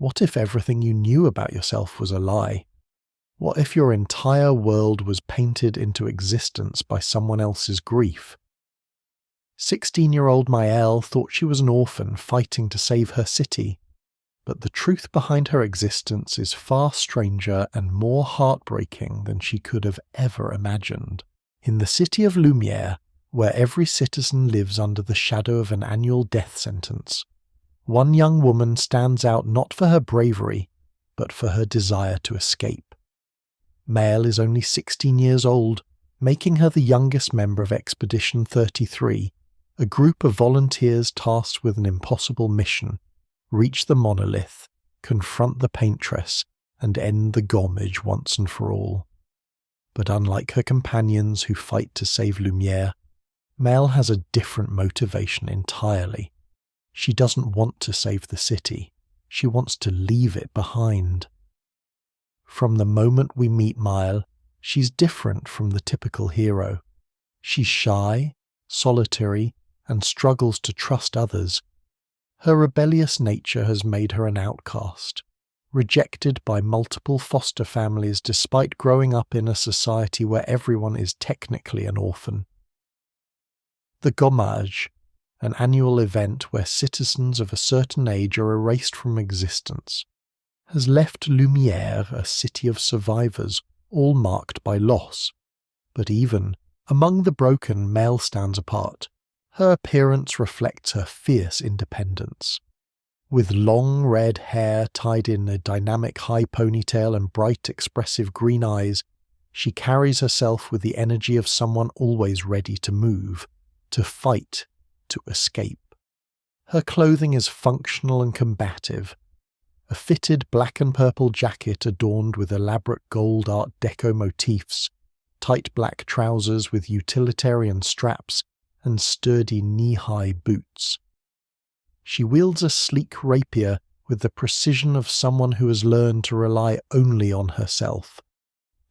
What if everything you knew about yourself was a lie? What if your entire world was painted into existence by someone else's grief? 16-year-old Maelle thought she was an orphan fighting to save her city, but the truth behind her existence is far stranger and more heartbreaking than she could have ever imagined. In the city of Lumière, where every citizen lives under the shadow of an annual death sentence, one young woman stands out not for her bravery, but for her desire to escape. Maelle is only 16 years old, making her the youngest member of Expedition 33, a group of volunteers tasked with an impossible mission: reach the monolith, confront the Paintress, and end the Gommage once and for all. But unlike her companions who fight to save Lumière, Maelle has a different motivation entirely. She doesn't want to save the city, she wants to leave it behind. From the moment we meet Maelle, she's different from the typical hero. She's shy, solitary, and struggles to trust others. Her rebellious nature has made her an outcast, rejected by multiple foster families despite growing up in a society where everyone is technically an orphan. The Gommage, an annual event where citizens of a certain age are erased from existence, has left Lumière a city of survivors, all marked by loss. But even among the broken, Maelle stands apart. Her appearance reflects her fierce independence. With long red hair tied in a dynamic high ponytail and bright, expressive green eyes, she carries herself with the energy of someone always ready to move, to fight, to escape. Her clothing is functional and combative. A fitted black and purple jacket adorned with elaborate gold Art Deco motifs, tight black trousers with utilitarian straps, and sturdy knee-high boots. She wields a sleek rapier with the precision of someone who has learned to rely only on herself.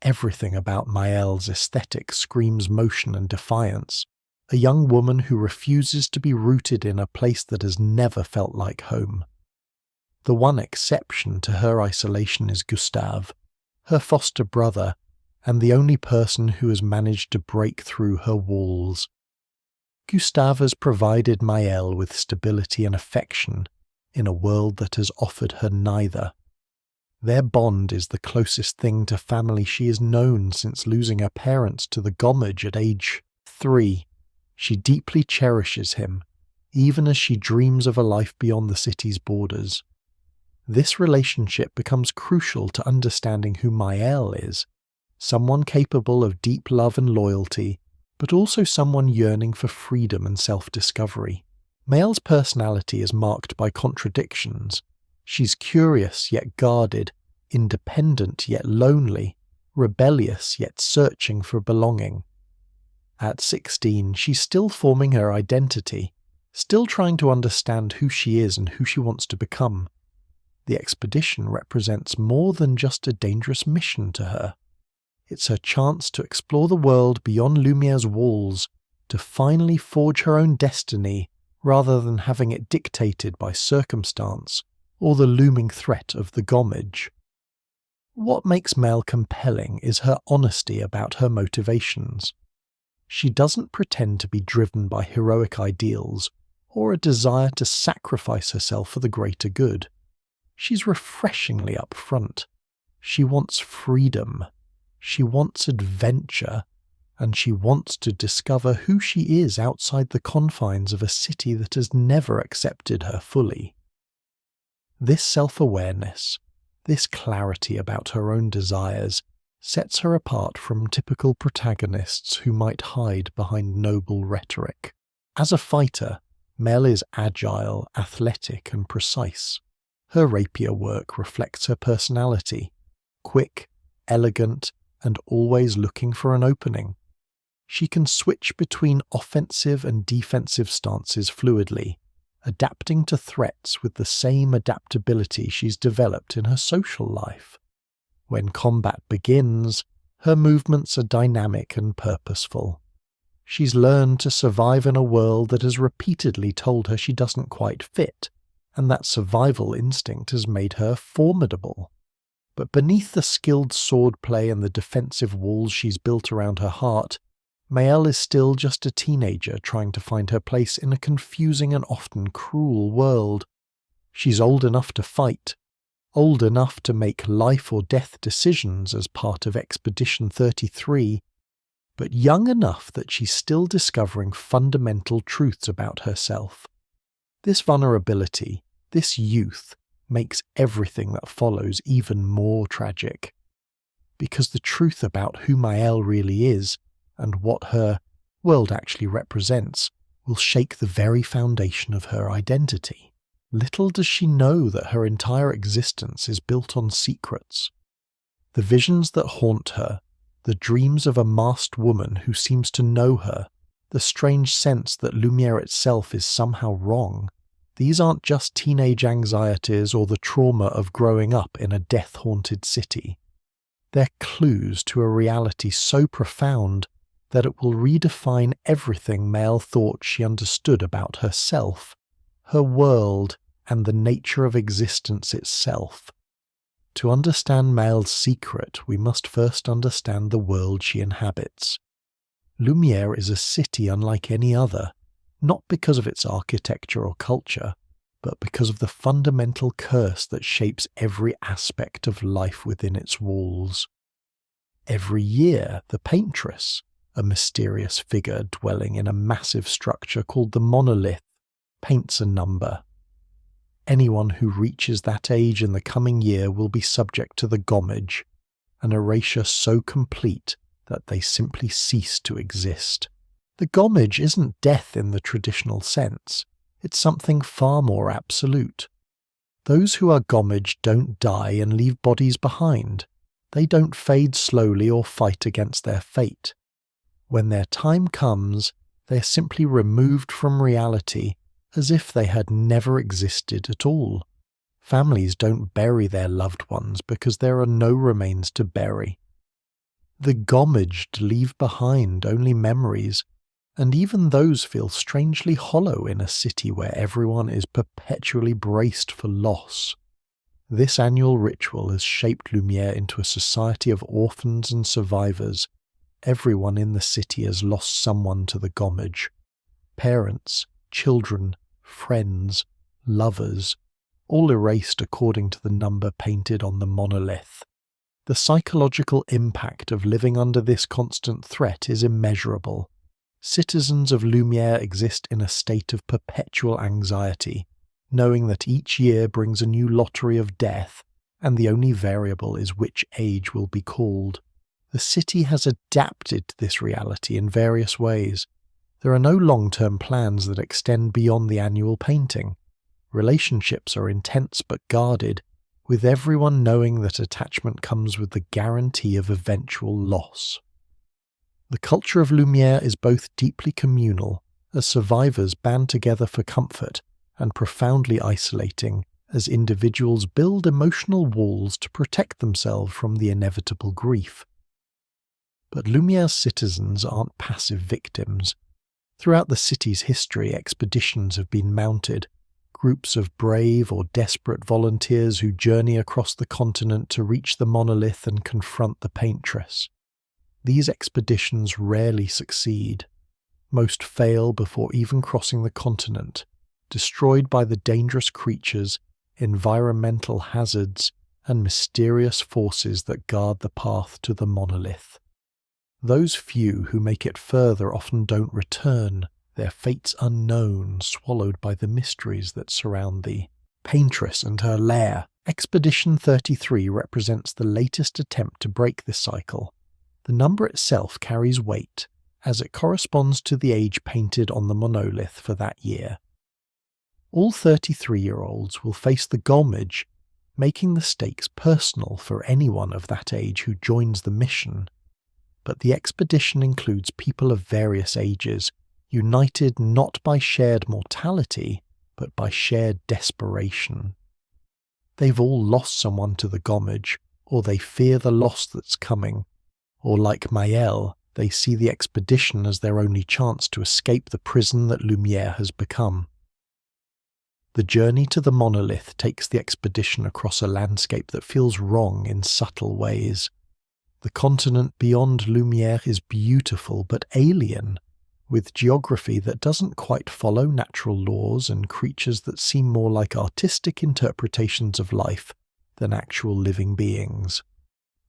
Everything about Maelle's aesthetic screams motion and defiance, a young woman who refuses to be rooted in a place that has never felt like home. The one exception to her isolation is Gustave, her foster brother, and the only person who has managed to break through her walls. Gustave has provided Maelle with stability and affection in a world that has offered her neither. Their bond is the closest thing to family she has known since losing her parents to the Gommage at age 3. She deeply cherishes him, even as she dreams of a life beyond the city's borders. This relationship becomes crucial to understanding who Maelle is, someone capable of deep love and loyalty, but also someone yearning for freedom and self-discovery. Maelle's personality is marked by contradictions. She's curious yet guarded, independent yet lonely, rebellious yet searching for belonging. At 16, she's still forming her identity, still trying to understand who she is and who she wants to become. The expedition represents more than just a dangerous mission to her. It's her chance to explore the world beyond Lumière's walls, to finally forge her own destiny rather than having it dictated by circumstance or the looming threat of the Gommage. What makes Maelle compelling is her honesty about her motivations. She doesn't pretend to be driven by heroic ideals or a desire to sacrifice herself for the greater good. She's refreshingly upfront. She wants freedom. She wants adventure, and she wants to discover who she is outside the confines of a city that has never accepted her fully. This self-awareness, this clarity about her own desires, sets her apart from typical protagonists who might hide behind noble rhetoric. As a fighter, Maelle is agile, athletic, and precise. Her rapier work reflects her personality, quick, elegant, and always looking for an opening. She can switch between offensive and defensive stances fluidly, adapting to threats with the same adaptability she's developed in her social life. When combat begins, her movements are dynamic and purposeful. She's learned to survive in a world that has repeatedly told her she doesn't quite fit, and that survival instinct has made her formidable. But beneath the skilled swordplay and the defensive walls she's built around her heart, Maelle is still just a teenager trying to find her place in a confusing and often cruel world. She's old enough to fight, old enough to make life or death decisions as part of Expedition 33, but young enough that she's still discovering fundamental truths about herself. This vulnerability, this youth, makes everything that follows even more tragic. Because the truth about who Maelle really is, and what her world actually represents, will shake the very foundation of her identity. Little does she know that her entire existence is built on secrets. The visions that haunt her, the dreams of a masked woman who seems to know her, the strange sense that Lumière itself is somehow wrong, these aren't just teenage anxieties or the trauma of growing up in a death-haunted city. They're clues to a reality so profound that it will redefine everything Maelle thought she understood about herself, her world, and the nature of existence itself. To understand Maelle's secret, we must first understand the world she inhabits. Lumière is a city unlike any other, not because of its architecture or culture, but because of the fundamental curse that shapes every aspect of life within its walls. Every year, the Paintress, a mysterious figure dwelling in a massive structure called the monolith, paints a number. Anyone who reaches that age in the coming year will be subject to the gommage, an erasure so complete that they simply cease to exist. The gommage isn't death in the traditional sense, it's something far more absolute. Those who are gommaged don't die and leave bodies behind. They don't fade slowly or fight against their fate. When their time comes, they are simply removed from reality as if they had never existed at all. Families don't bury their loved ones because there are no remains to bury. The gommaged leave behind only memories, and even those feel strangely hollow in a city where everyone is perpetually braced for loss. This annual ritual has shaped Lumière into a society of orphans and survivors. Everyone in the city has lost someone to the gommage. Parents, children, friends, lovers, all erased according to the number painted on the monolith. The psychological impact of living under this constant threat is immeasurable. Citizens of Lumière exist in a state of perpetual anxiety, knowing that each year brings a new lottery of death, and the only variable is which age will be called. The city has adapted to this reality in various ways. There are no long-term plans that extend beyond the annual painting. Relationships are intense but guarded, with everyone knowing that attachment comes with the guarantee of eventual loss. The culture of Lumière is both deeply communal, as survivors band together for comfort, and profoundly isolating, as individuals build emotional walls to protect themselves from the inevitable grief. But Lumière's citizens aren't passive victims. Throughout the city's history, expeditions have been mounted, groups of brave or desperate volunteers who journey across the continent to reach the monolith and confront the Paintress. These expeditions rarely succeed. Most fail before even crossing the continent, destroyed by the dangerous creatures, environmental hazards, and mysterious forces that guard the path to the monolith. Those few who make it further often don't return, their fates unknown, swallowed by the mysteries that surround the Paintress and her lair. Expedition 33 represents the latest attempt to break this cycle. The number itself carries weight, as it corresponds to the age painted on the monolith for that year. All 33-year-olds will face the gommage, making the stakes personal for anyone of that age who joins the mission. But the expedition includes people of various ages, united not by shared mortality, but by shared desperation. They've all lost someone to the gommage, or they fear the loss that's coming, or like Maelle, they see the expedition as their only chance to escape the prison that Lumière has become. The journey to the monolith takes the expedition across a landscape that feels wrong in subtle ways. The continent beyond Lumiere is beautiful but alien, with geography that doesn't quite follow natural laws and creatures that seem more like artistic interpretations of life than actual living beings.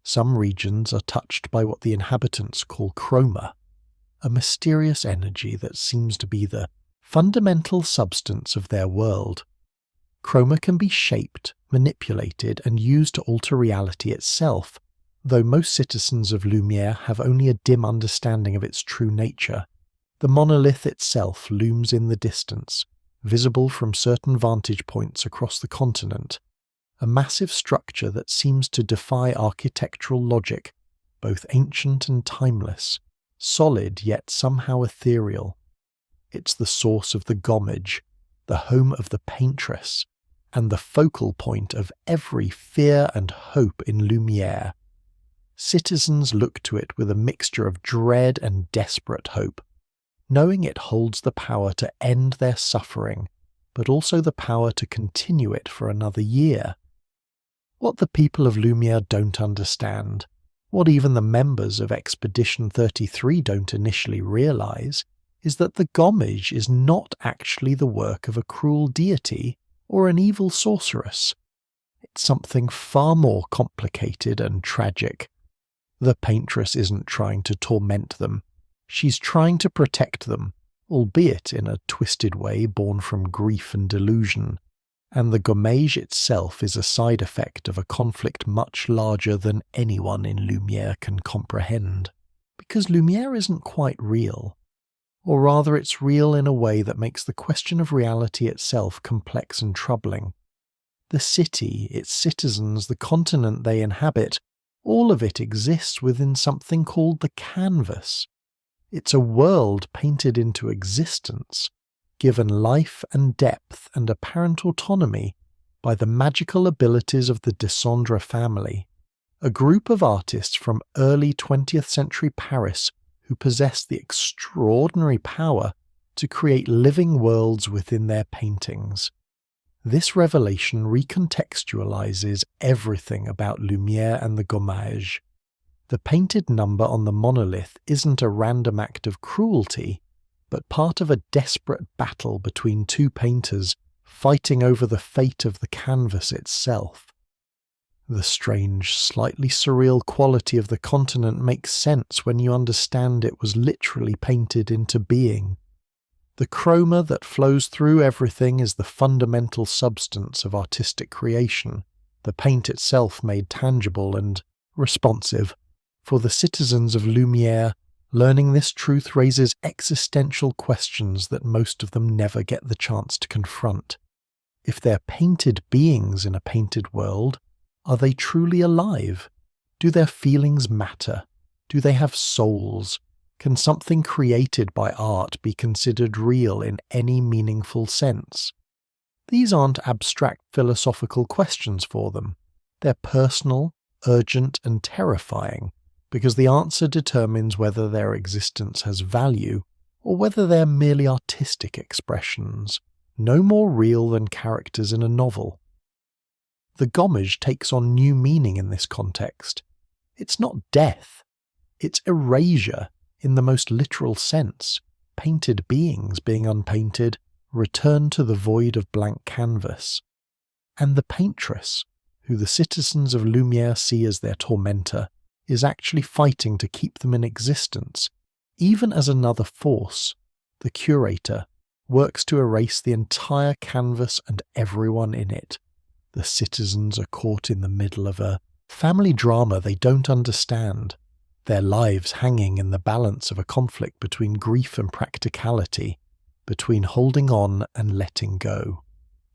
Some regions are touched by what the inhabitants call chroma, a mysterious energy that seems to be the fundamental substance of their world. Chroma can be shaped, manipulated, and used to alter reality itself, though most citizens of Lumiere have only a dim understanding of its true nature. The monolith itself looms in the distance, visible from certain vantage points across the continent, a massive structure that seems to defy architectural logic, both ancient and timeless, solid yet somehow ethereal. It's the source of the Gommage, the home of the Paintress, and the focal point of every fear and hope in Lumiere. Citizens look to it with a mixture of dread and desperate hope, knowing it holds the power to end their suffering, but also the power to continue it for another year. What the people of Lumiere don't understand, what even the members of Expedition 33 don't initially realize, is that the Gommage is not actually the work of a cruel deity or an evil sorceress. It's something far more complicated and tragic. The Paintress isn't trying to torment them. She's trying to protect them, albeit in a twisted way born from grief and delusion. And the Gommage itself is a side effect of a conflict much larger than anyone in Lumiere can comprehend. Because Lumiere isn't quite real. Or rather, it's real in a way that makes the question of reality itself complex and troubling. The city, its citizens, the continent they inhabit, all of it exists within something called the canvas. It's a world painted into existence, given life and depth and apparent autonomy by the magical abilities of the Dessendre family, a group of artists from early 20th century Paris who possess the extraordinary power to create living worlds within their paintings. This revelation recontextualizes everything about Lumiere and the Gommage. The painted number on the monolith isn't a random act of cruelty, but part of a desperate battle between two painters fighting over the fate of the canvas itself. The strange, slightly surreal quality of the continent makes sense when you understand it was literally painted into being. The chroma that flows through everything is the fundamental substance of artistic creation, the paint itself made tangible and responsive. For the citizens of Lumiere, learning this truth raises existential questions that most of them never get the chance to confront. If they're painted beings in a painted world, are they truly alive? Do their feelings matter? Do they have souls? Can something created by art be considered real in any meaningful sense? These aren't abstract philosophical questions for them. They're personal, urgent, and terrifying, because the answer determines whether their existence has value or whether they're merely artistic expressions, no more real than characters in a novel. The Gommage takes on new meaning in this context. It's not death, it's erasure in the most literal sense. Painted beings being unpainted return to the void of blank canvas. And the Paintress, who the citizens of Lumiere see as their tormentor, is actually fighting to keep them in existence, even as another force, the curator, works to erase the entire canvas and everyone in it. The citizens are caught in the middle of a family drama they don't understand, their lives hanging in the balance of a conflict between grief and practicality, between holding on and letting go.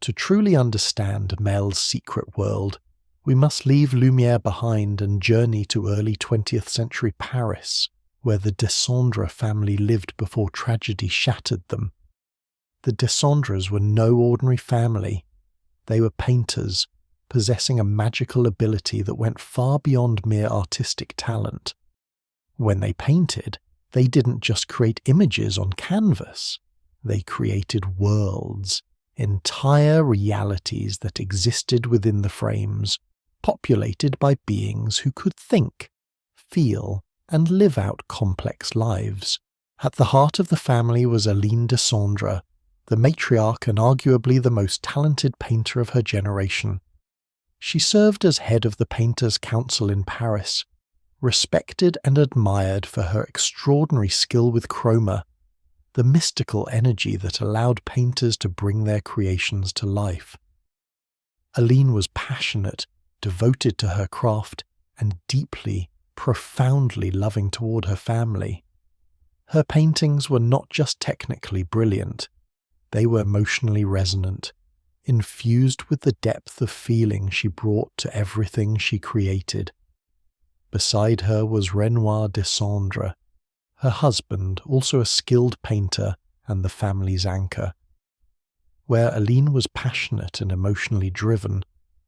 To truly understand Maelle's secret world, we must leave Lumiere behind and journey to early 20th century Paris, where the Dessendre family lived before tragedy shattered them. The Dessendres were no ordinary family. They were painters, possessing a magical ability that went far beyond mere artistic talent. When they painted, they didn't just create images on canvas. They created worlds, entire realities that existed within the frames, populated by beings who could think, feel, and live out complex lives. At the heart of the family was Alicia Dessendre, the matriarch and arguably the most talented painter of her generation. She served as head of the Painters' Council in Paris, respected and admired for her extraordinary skill with chroma, the mystical energy that allowed painters to bring their creations to life. Alicia was passionate, devoted to her craft, and deeply, profoundly loving toward her family. Her paintings were not just technically brilliant, they were emotionally resonant, infused with the depth of feeling she brought to everything she created. Beside her was Renoir Dessendre, her husband, also a skilled painter and the family's anchor. Where Alicia was passionate and emotionally driven,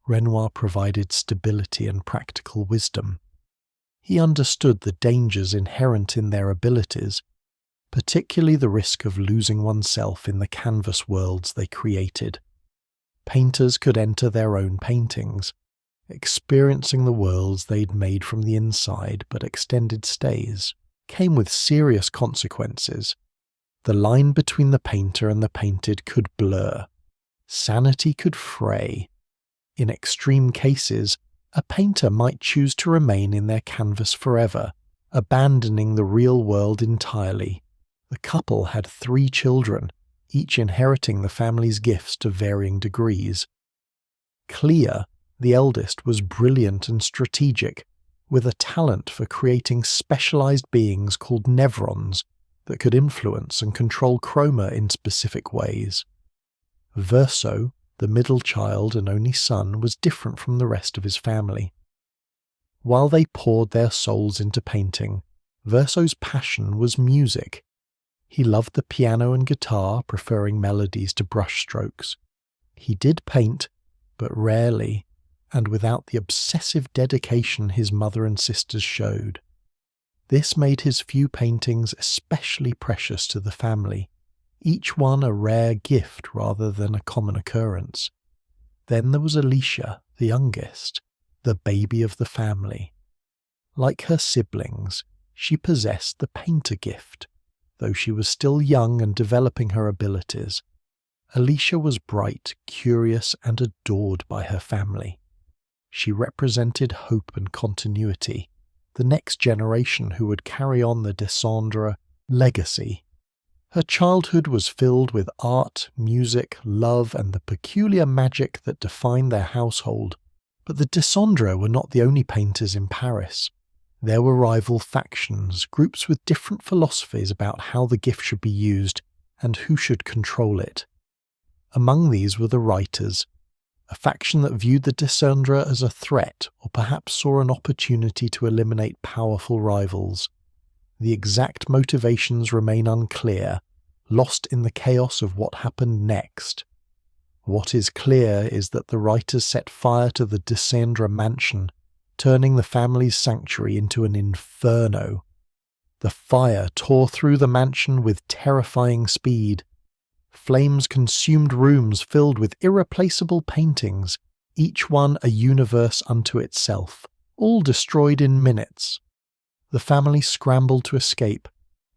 Renoir provided stability and practical wisdom. He understood the dangers inherent in their abilities, particularly the risk of losing oneself in the canvas worlds they created. Painters could enter their own paintings, experiencing the worlds they'd made from the inside, but extended stays came with serious consequences. The line between the painter and the painted could blur. Sanity could fray. In extreme cases, a painter might choose to remain in their canvas forever, abandoning the real world entirely. The couple had 3 children, each inheriting the family's gifts to varying degrees. Clair, the eldest, was brilliant and strategic, with a talent for creating specialized beings called nevrons that could influence and control chroma in specific ways. Verso, the middle child and only son, was different from the rest of his family. While they poured their souls into painting, Verso's passion was music. He loved the piano and guitar, preferring melodies to brushstrokes. He did paint, but rarely, and without the obsessive dedication his mother and sisters showed. This made his few paintings especially precious to the family, each one a rare gift rather than a common occurrence. Then there was Alicia, the youngest, the baby of the family. Like her siblings, she possessed the painter gift. Though she was still young and developing her abilities, Alicia was bright, curious, and adored by her family. She represented hope and continuity, the next generation who would carry on the Dessendre legacy. Her childhood was filled with art, music, love, and the peculiar magic that defined their household. But the Dessendre were not the only painters in Paris. There were rival factions, groups with different philosophies about how the gift should be used and who should control it. Among these were the writers, a faction that viewed the Dessendre as a threat or perhaps saw an opportunity to eliminate powerful rivals. The exact motivations remain unclear, lost in the chaos of what happened next. What is clear is that the writers set fire to the Dessendre mansion, turning the family's sanctuary into an inferno. The fire tore through the mansion with terrifying speed. Flames consumed rooms filled with irreplaceable paintings, each one a universe unto itself, all destroyed in minutes. The family scrambled to escape,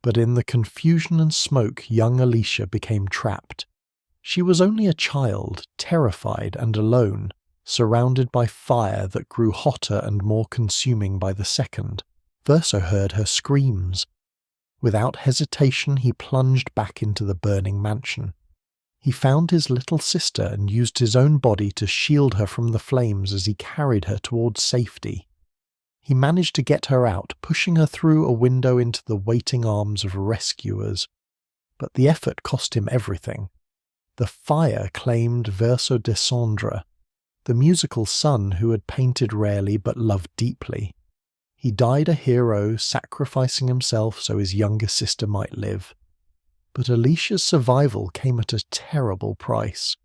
but in the confusion and smoke young Alicia became trapped. She was only a child, terrified and alone, surrounded by fire that grew hotter and more consuming by the second. Verso heard her screams. Without hesitation, he plunged back into the burning mansion. He found his little sister and used his own body to shield her from the flames as he carried her towards safety. He managed to get her out, pushing her through a window into the waiting arms of rescuers. But the effort cost him everything. The fire claimed Verso Dessendre, the musical son who had painted rarely but loved deeply. He died a hero, sacrificing himself so his younger sister might live. But Alicia's survival came at a terrible price.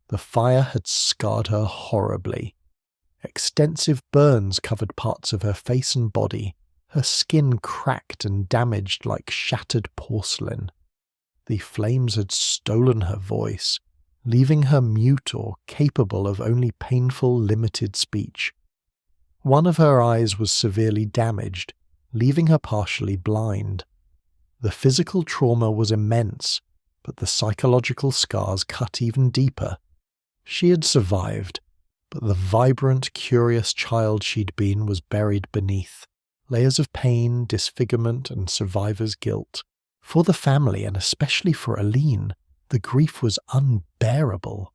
The fire had scarred her horribly. Extensive burns covered parts of her face and body, her skin cracked and damaged like shattered porcelain. The flames had stolen her voice, leaving her mute or capable of only painful, limited speech. One of her eyes was severely damaged, leaving her partially blind. The physical trauma was immense, but the psychological scars cut even deeper. She had survived, but the vibrant, curious child she'd been was buried beneath layers of pain, disfigurement, and survivor's guilt. For the family, and especially for Aline, the grief was unbearable.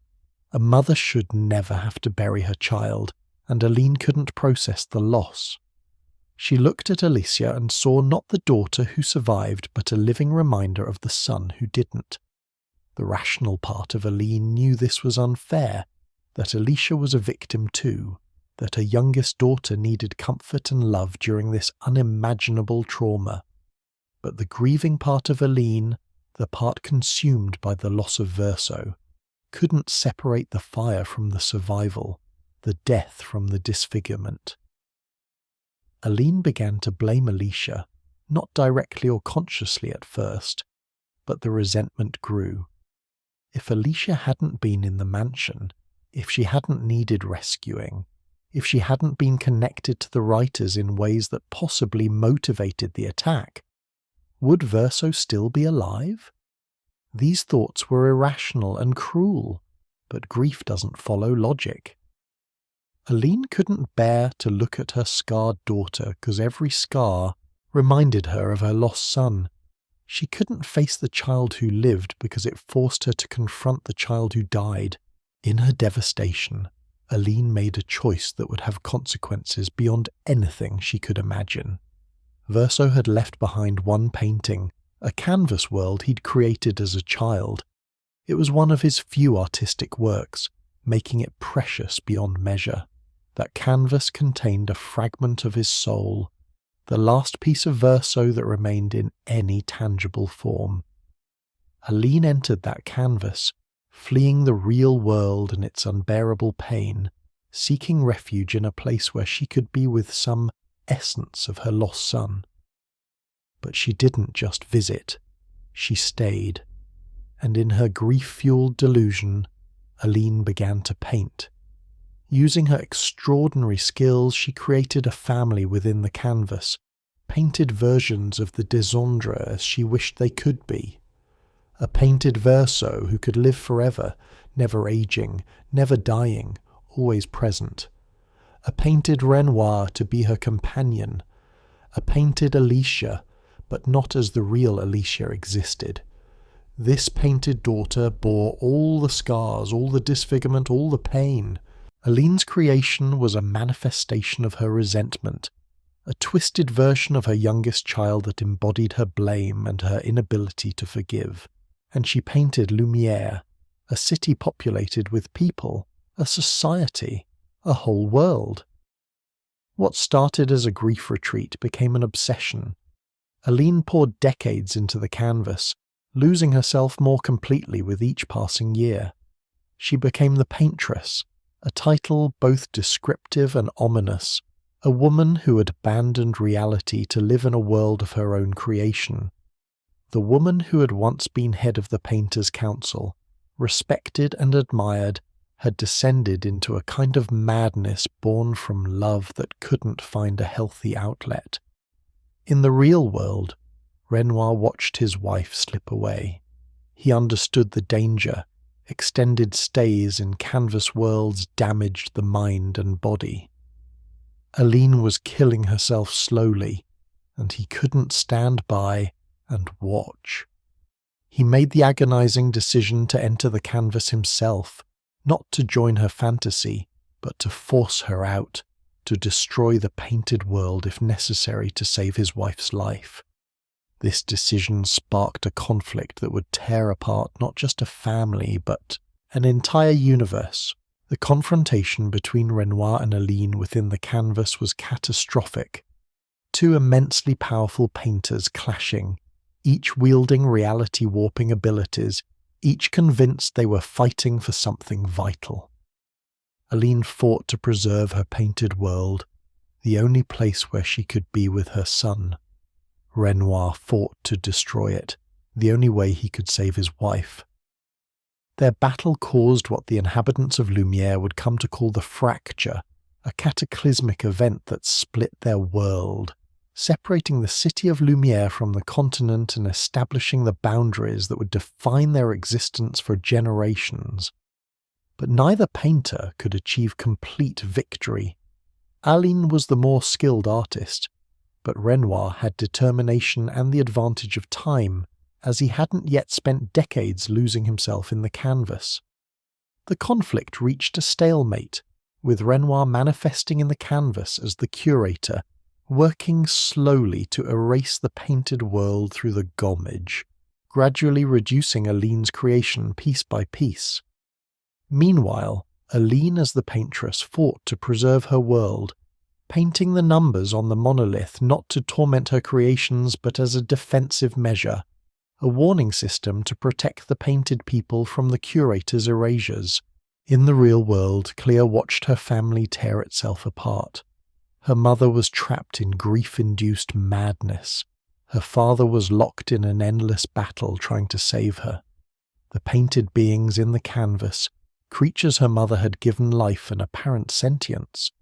A mother should never have to bury her child, and Aline couldn't process the loss. She looked at Alicia and saw not the daughter who survived, but a living reminder of the son who didn't. The rational part of Aline knew this was unfair, that Alicia was a victim too, that her youngest daughter needed comfort and love during this unimaginable trauma. But the grieving part of Aline, the part consumed by the loss of Verso, couldn't separate the fire from the survival, the death from the disfigurement. Aline began to blame Alicia, not directly or consciously at first, but the resentment grew. If Alicia hadn't been in the mansion, if she hadn't needed rescuing, if she hadn't been connected to the writers in ways that possibly motivated the attack, would Verso still be alive? These thoughts were irrational and cruel, but grief doesn't follow logic. Aline couldn't bear to look at her scarred daughter because every scar reminded her of her lost son. She couldn't face the child who lived because it forced her to confront the child who died. In her devastation, Aline made a choice that would have consequences beyond anything she could imagine. Verso had left behind one painting, a canvas world he'd created as a child. It was one of his few artistic works, making it precious beyond measure. That canvas contained a fragment of his soul, the last piece of Verso that remained in any tangible form. Aline entered that canvas, fleeing the real world and its unbearable pain, seeking refuge in a place where she could be with some essence of her lost son. But she didn't just visit, she stayed, and in her grief-fueled delusion, Aline began to paint. Using her extraordinary skills, she created a family within the canvas, painted versions of the Dessendre as she wished they could be. A painted Verso who could live forever, never aging, never dying, always present. A painted Renoir to be her companion. A painted Alicia, but not as the real Alicia existed. This painted daughter bore all the scars, all the disfigurement, all the pain. Aline's creation was a manifestation of her resentment, a twisted version of her youngest child that embodied her blame and her inability to forgive. And she painted Lumière, a city populated with people, a society, a whole world. What started as a grief retreat became an obsession. Aline poured decades into the canvas, losing herself more completely with each passing year. She became the Paintress, a title both descriptive and ominous, a woman who had abandoned reality to live in a world of her own creation. The woman who had once been head of the Painters' Council, respected and admired, had descended into a kind of madness born from love that couldn't find a healthy outlet. In the real world, Renoir watched his wife slip away. He understood the danger. Extended stays in canvas worlds damaged the mind and body. Aline was killing herself slowly, and he couldn't stand by and watch. He made the agonizing decision to enter the canvas himself, not to join her fantasy, but to force her out, to destroy the painted world if necessary to save his wife's life. This decision sparked a conflict that would tear apart not just a family, but an entire universe. The confrontation between Renoir and Aline within the canvas was catastrophic. Two immensely powerful painters clashing, each wielding reality-warping abilities, each convinced they were fighting for something vital. Aline fought to preserve her painted world, the only place where she could be with her son. Renoir fought to destroy it, the only way he could save his wife. Their battle caused what the inhabitants of Lumière would come to call the fracture, a cataclysmic event that split their world, separating the city of Lumière from the continent and establishing the boundaries that would define their existence for generations. But neither painter could achieve complete victory. Aline was the more skilled artist, but Renoir had determination and the advantage of time, as he hadn't yet spent decades losing himself in the canvas. The conflict reached a stalemate, with Renoir manifesting in the canvas as the curator, working slowly to erase the painted world through the gommage, gradually reducing Aline's creation piece by piece. Meanwhile, Aline as the paintress fought to preserve her world, painting the numbers on the monolith not to torment her creations but as a defensive measure, a warning system to protect the painted people from the curator's erasures. In the real world, Clair watched her family tear itself apart. Her mother was trapped in grief-induced madness. Her father was locked in an endless battle trying to save her. The painted beings in the canvas, creatures her mother had given life and apparent sentience,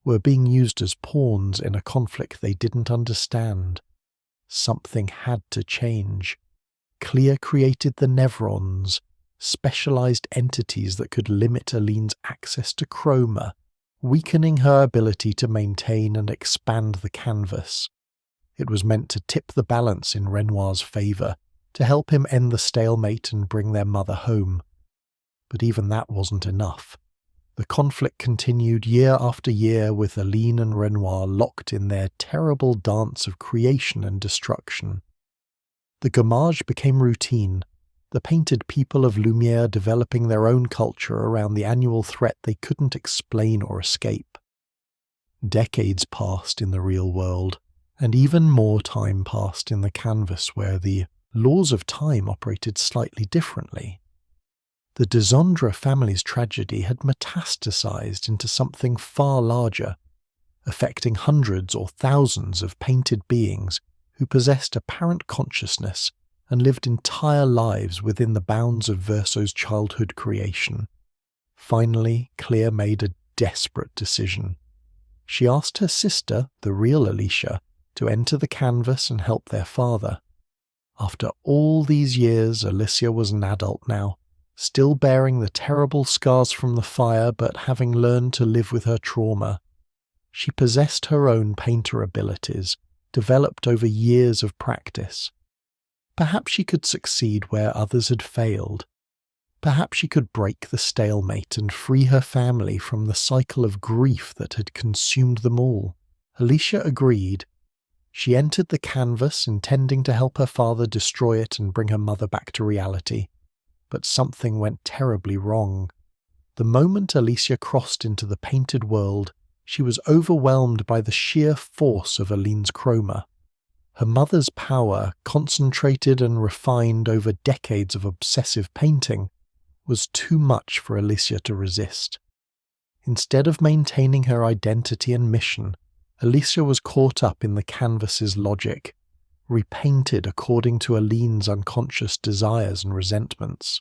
were being used as pawns in a conflict they didn't understand. Something had to change. Clair created the Nevrons, specialized entities that could limit Aline's access to chroma, weakening her ability to maintain and expand the canvas. It was meant to tip the balance in Renoir's favor, to help him end the stalemate and bring their mother home. But even that wasn't enough. The conflict continued year after year, with Aline and Renoir locked in their terrible dance of creation and destruction. The gommage became routine, the painted people of Lumière developing their own culture around the annual threat they couldn't explain or escape. Decades passed in the real world, and even more time passed in the canvas where the laws of time operated slightly differently. The Dessendre family's tragedy had metastasized into something far larger, affecting hundreds or thousands of painted beings who possessed apparent consciousness and lived entire lives within the bounds of Verso's childhood creation. Finally, Clair made a desperate decision. She asked her sister, the real Alicia, to enter the canvas and help their father. After all these years, Alicia was an adult now, still bearing the terrible scars from the fire but having learned to live with her trauma. She possessed her own painter abilities, developed over years of practice. Perhaps she could succeed where others had failed. Perhaps she could break the stalemate and free her family from the cycle of grief that had consumed them all. Alicia agreed. She entered the canvas, intending to help her father destroy it and bring her mother back to reality. But something went terribly wrong. The moment Alicia crossed into the painted world, she was overwhelmed by the sheer force of Aline's chroma. Her mother's power, concentrated and refined over decades of obsessive painting, was too much for Alicia to resist. Instead of maintaining her identity and mission, Alicia was caught up in the canvas's logic, repainted according to Aline's unconscious desires and resentments.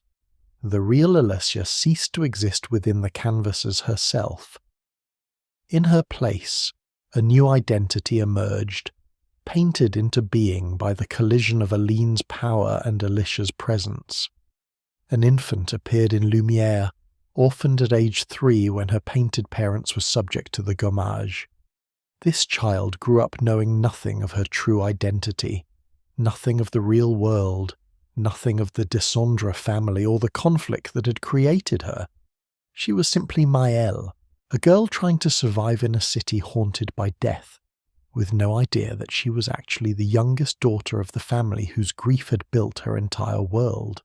The real Alicia ceased to exist within the canvas as herself. In her place, a new identity emerged, painted into being by the collision of Aline's power and Alicia's presence. An infant appeared in Lumière, orphaned at age 3 when her painted parents were subject to the gommage. This child grew up knowing nothing of her true identity, nothing of the real world, nothing of the Dessendre family or the conflict that had created her. She was simply Maelle, a girl trying to survive in a city haunted by death, with no idea that she was actually the youngest daughter of the family whose grief had built her entire world.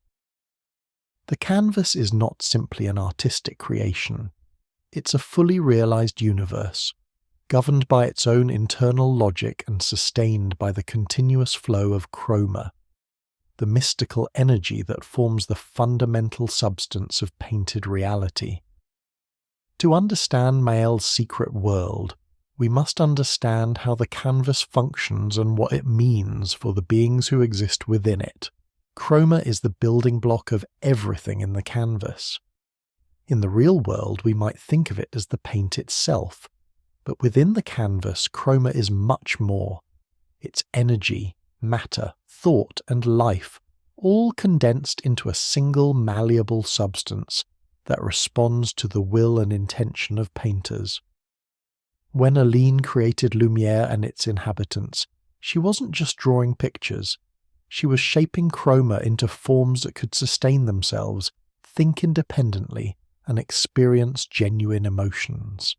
The canvas is not simply an artistic creation. It's a fully realized universe, governed by its own internal logic and sustained by the continuous flow of chroma, the mystical energy that forms the fundamental substance of painted reality. To understand Maelle's secret world, we must understand how the canvas functions and what it means for the beings who exist within it, Chroma is the building block of everything in the canvas. In the real world, we might think of it as the paint itself, but within the canvas, chroma is much more. It's energy, matter, thought, and life, all condensed into a single malleable substance that responds to the will and intention of painters. When Aline created Lumière and its inhabitants, she wasn't just drawing pictures. She was shaping chroma into forms that could sustain themselves, think independently, and experience genuine emotions.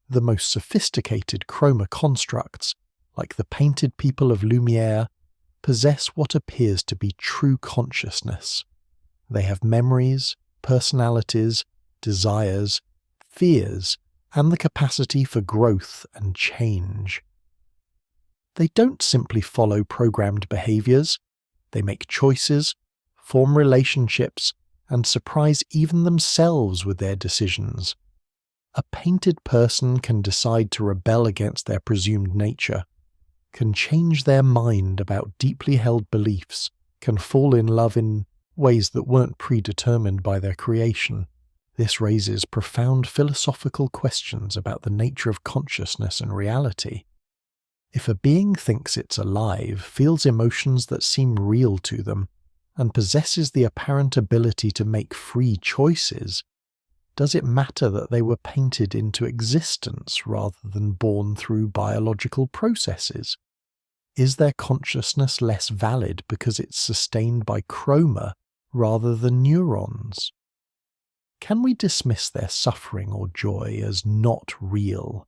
The most sophisticated chroma constructs, like the painted people of Lumière, possess what appears to be true consciousness. They have memories, personalities, desires, fears, and the capacity for growth and change. They don't simply follow programmed behaviors. They make choices, form relationships, and surprise even themselves with their decisions. A painted person can decide to rebel against their presumed nature, can change their mind about deeply held beliefs, can fall in love in ways that weren't predetermined by their creation. This raises profound philosophical questions about the nature of consciousness and reality. If a being thinks it's alive, feels emotions that seem real to them, and possesses the apparent ability to make free choices, does it matter that they were painted into existence rather than born through biological processes? Is their consciousness less valid because it's sustained by chroma rather than neurons? Can we dismiss their suffering or joy as not real,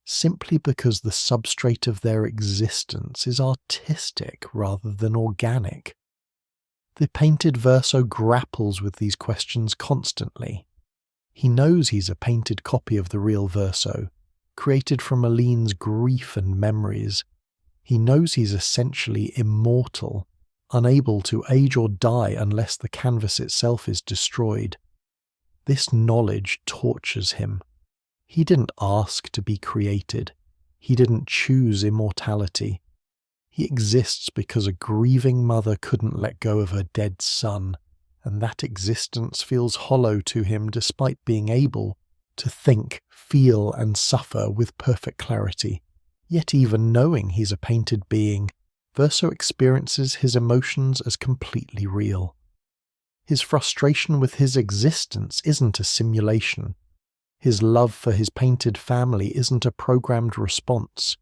simply because the substrate of their existence is artistic rather than organic? The painted verso grapples with these questions constantly. He knows he's a painted copy of the real verso, created from Aline's grief and memories. He knows he's essentially immortal, unable to age or die unless the canvas itself is destroyed. This knowledge tortures him. He didn't ask to be created. He didn't choose immortality. He exists because a grieving mother couldn't let go of her dead son, and that existence feels hollow to him despite being able to think, feel, and suffer with perfect clarity. Yet even knowing he's a painted being, Verso experiences his emotions as completely real. His frustration with his existence isn't a simulation. His love for his painted family isn't a programmed response.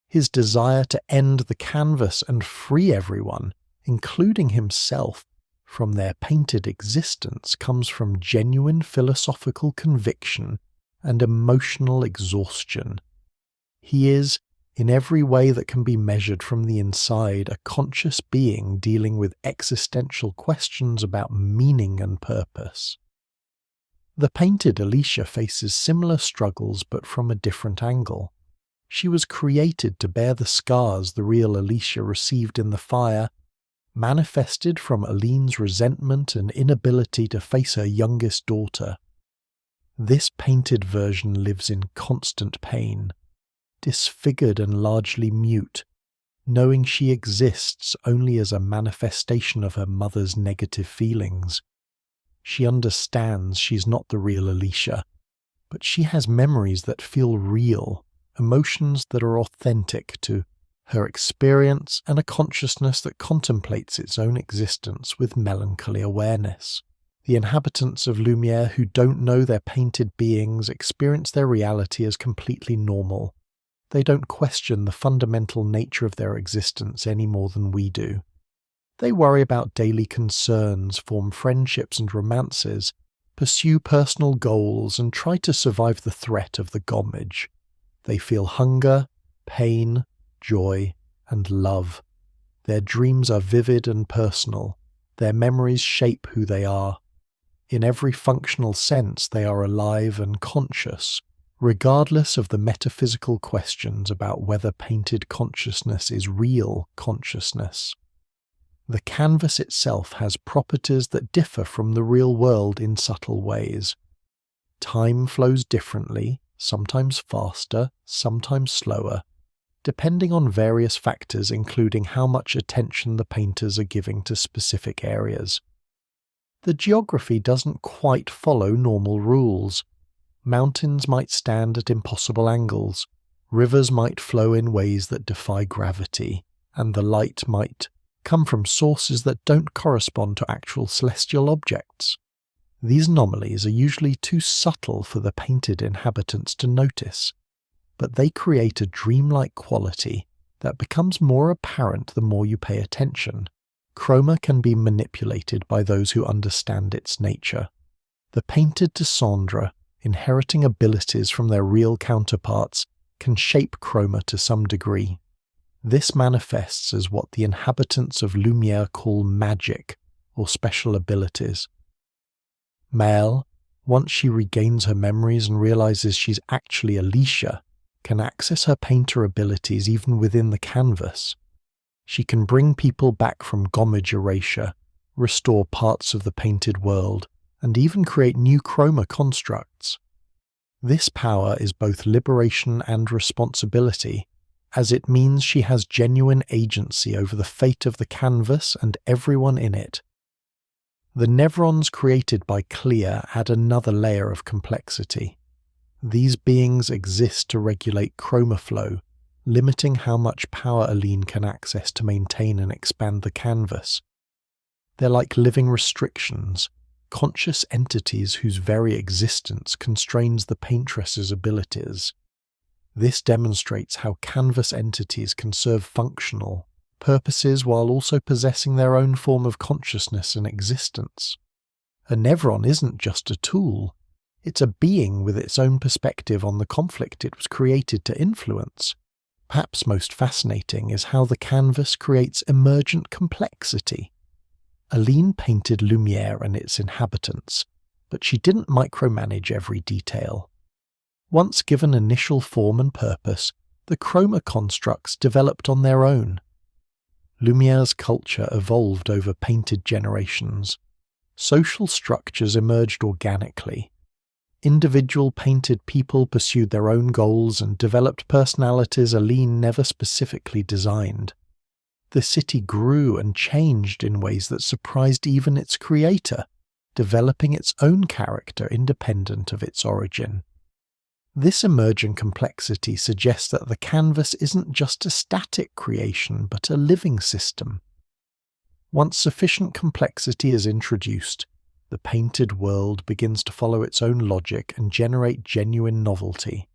His desire to end the canvas and free everyone, including himself, from their painted existence comes from genuine philosophical conviction and emotional exhaustion. He is, in every way that can be measured from the inside, a conscious being dealing with existential questions about meaning and purpose. The painted Alicia faces similar struggles but from a different angle. She was created to bear the scars the real Alicia received in the fire, manifested from Aline's resentment and inability to face her youngest daughter. This painted version lives in constant pain, disfigured and largely mute, knowing she exists only as a manifestation of her mother's negative feelings. She understands she's not the real Alicia, but she has memories that feel real, emotions that are authentic to her experience, and a consciousness that contemplates its own existence with melancholy awareness. The inhabitants of Lumière who don't know their painted beings experience their reality as completely normal. They don't question the fundamental nature of their existence any more than we do. They worry about daily concerns, form friendships and romances, pursue personal goals, and try to survive the threat of the gommage. They feel hunger, pain, joy, and love. Their dreams are vivid and personal. Their memories shape who they are. In every functional sense, they are alive and conscious, regardless of the metaphysical questions about whether painted consciousness is real consciousness. The canvas itself has properties that differ from the real world in subtle ways. Time flows differently, sometimes faster, sometimes slower. depending on various factors including how much attention the painters are giving to specific areas. The geography doesn't quite follow normal rules. Mountains might stand at impossible angles, rivers might flow in ways that defy gravity, and the light might come from sources that don't correspond to actual celestial objects. These anomalies are usually too subtle for the painted inhabitants to notice, but they create a dreamlike quality that becomes more apparent the more you pay attention. Chroma can be manipulated by those who understand its nature. The painted Dessendre, inheriting abilities from their real counterparts, can shape chroma to some degree. This manifests as what the inhabitants of Lumière call magic, or special abilities. Maelle, once she regains her memories and realizes she's actually Alicia, can access her painter abilities even within the canvas. She can bring people back from gommage erasure, restore parts of the painted world, and even create new chroma constructs. This power is both liberation and responsibility, as it means she has genuine agency over the fate of the canvas and everyone in it. The nevrons created by Clair add another layer of complexity. These beings exist to regulate chroma flow, limiting how much power Aline can access to maintain and expand the canvas. They're like living restrictions, conscious entities whose very existence constrains the paintress's abilities. This demonstrates how canvas entities can serve functional purposes while also possessing their own form of consciousness and existence. A nevron isn't just a tool, it's a being with its own perspective on the conflict it was created to influence. Perhaps most fascinating is how the canvas creates emergent complexity. Aline painted Lumière and its inhabitants, but she didn't micromanage every detail. Once given initial form and purpose, the chroma constructs developed on their own. Lumière's culture evolved over painted generations. Social structures emerged organically. Individual painted people pursued their own goals and developed personalities Aline never specifically designed. The city grew and changed in ways that surprised even its creator, developing its own character independent of its origin. This emerging complexity suggests that the canvas isn't just a static creation but a living system. Once sufficient complexity is introduced, the painted world begins to follow its own logic and generate genuine novelty.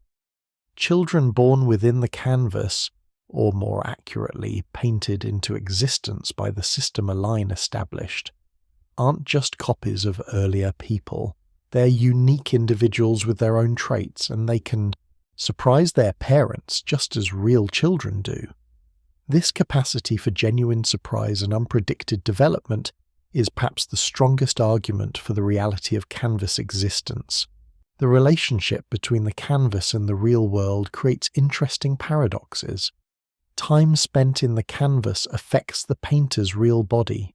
Children born within the canvas, or more accurately, painted into existence by the system Aline established, aren't just copies of earlier people. They're unique individuals with their own traits, and they can surprise their parents just as real children do. This capacity for genuine surprise and unpredicted development is perhaps the strongest argument for the reality of canvas existence. The relationship between the canvas and the real world creates interesting paradoxes. Time spent in the canvas affects the painter's real body.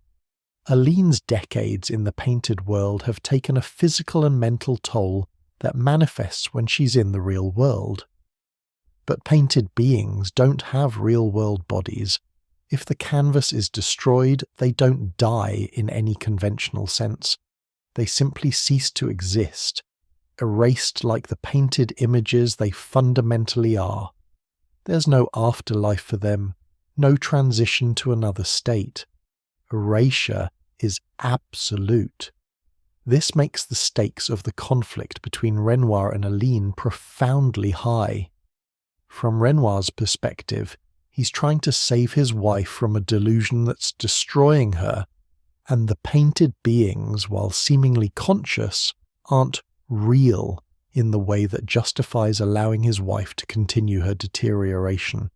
Aline's decades in the painted world have taken a physical and mental toll that manifests when she's in the real world. But painted beings don't have real-world bodies. If the canvas is destroyed, they don't die in any conventional sense. They simply cease to exist, erased like the painted images they fundamentally are. There's no afterlife for them, no transition to another state. Erasure is absolute. This makes the stakes of the conflict between Renoir and Aline profoundly high. From Renoir's perspective, he's trying to save his wife from a delusion that's destroying her, and the painted beings, while seemingly conscious, aren't real in the way that justifies allowing his wife to continue her deterioration.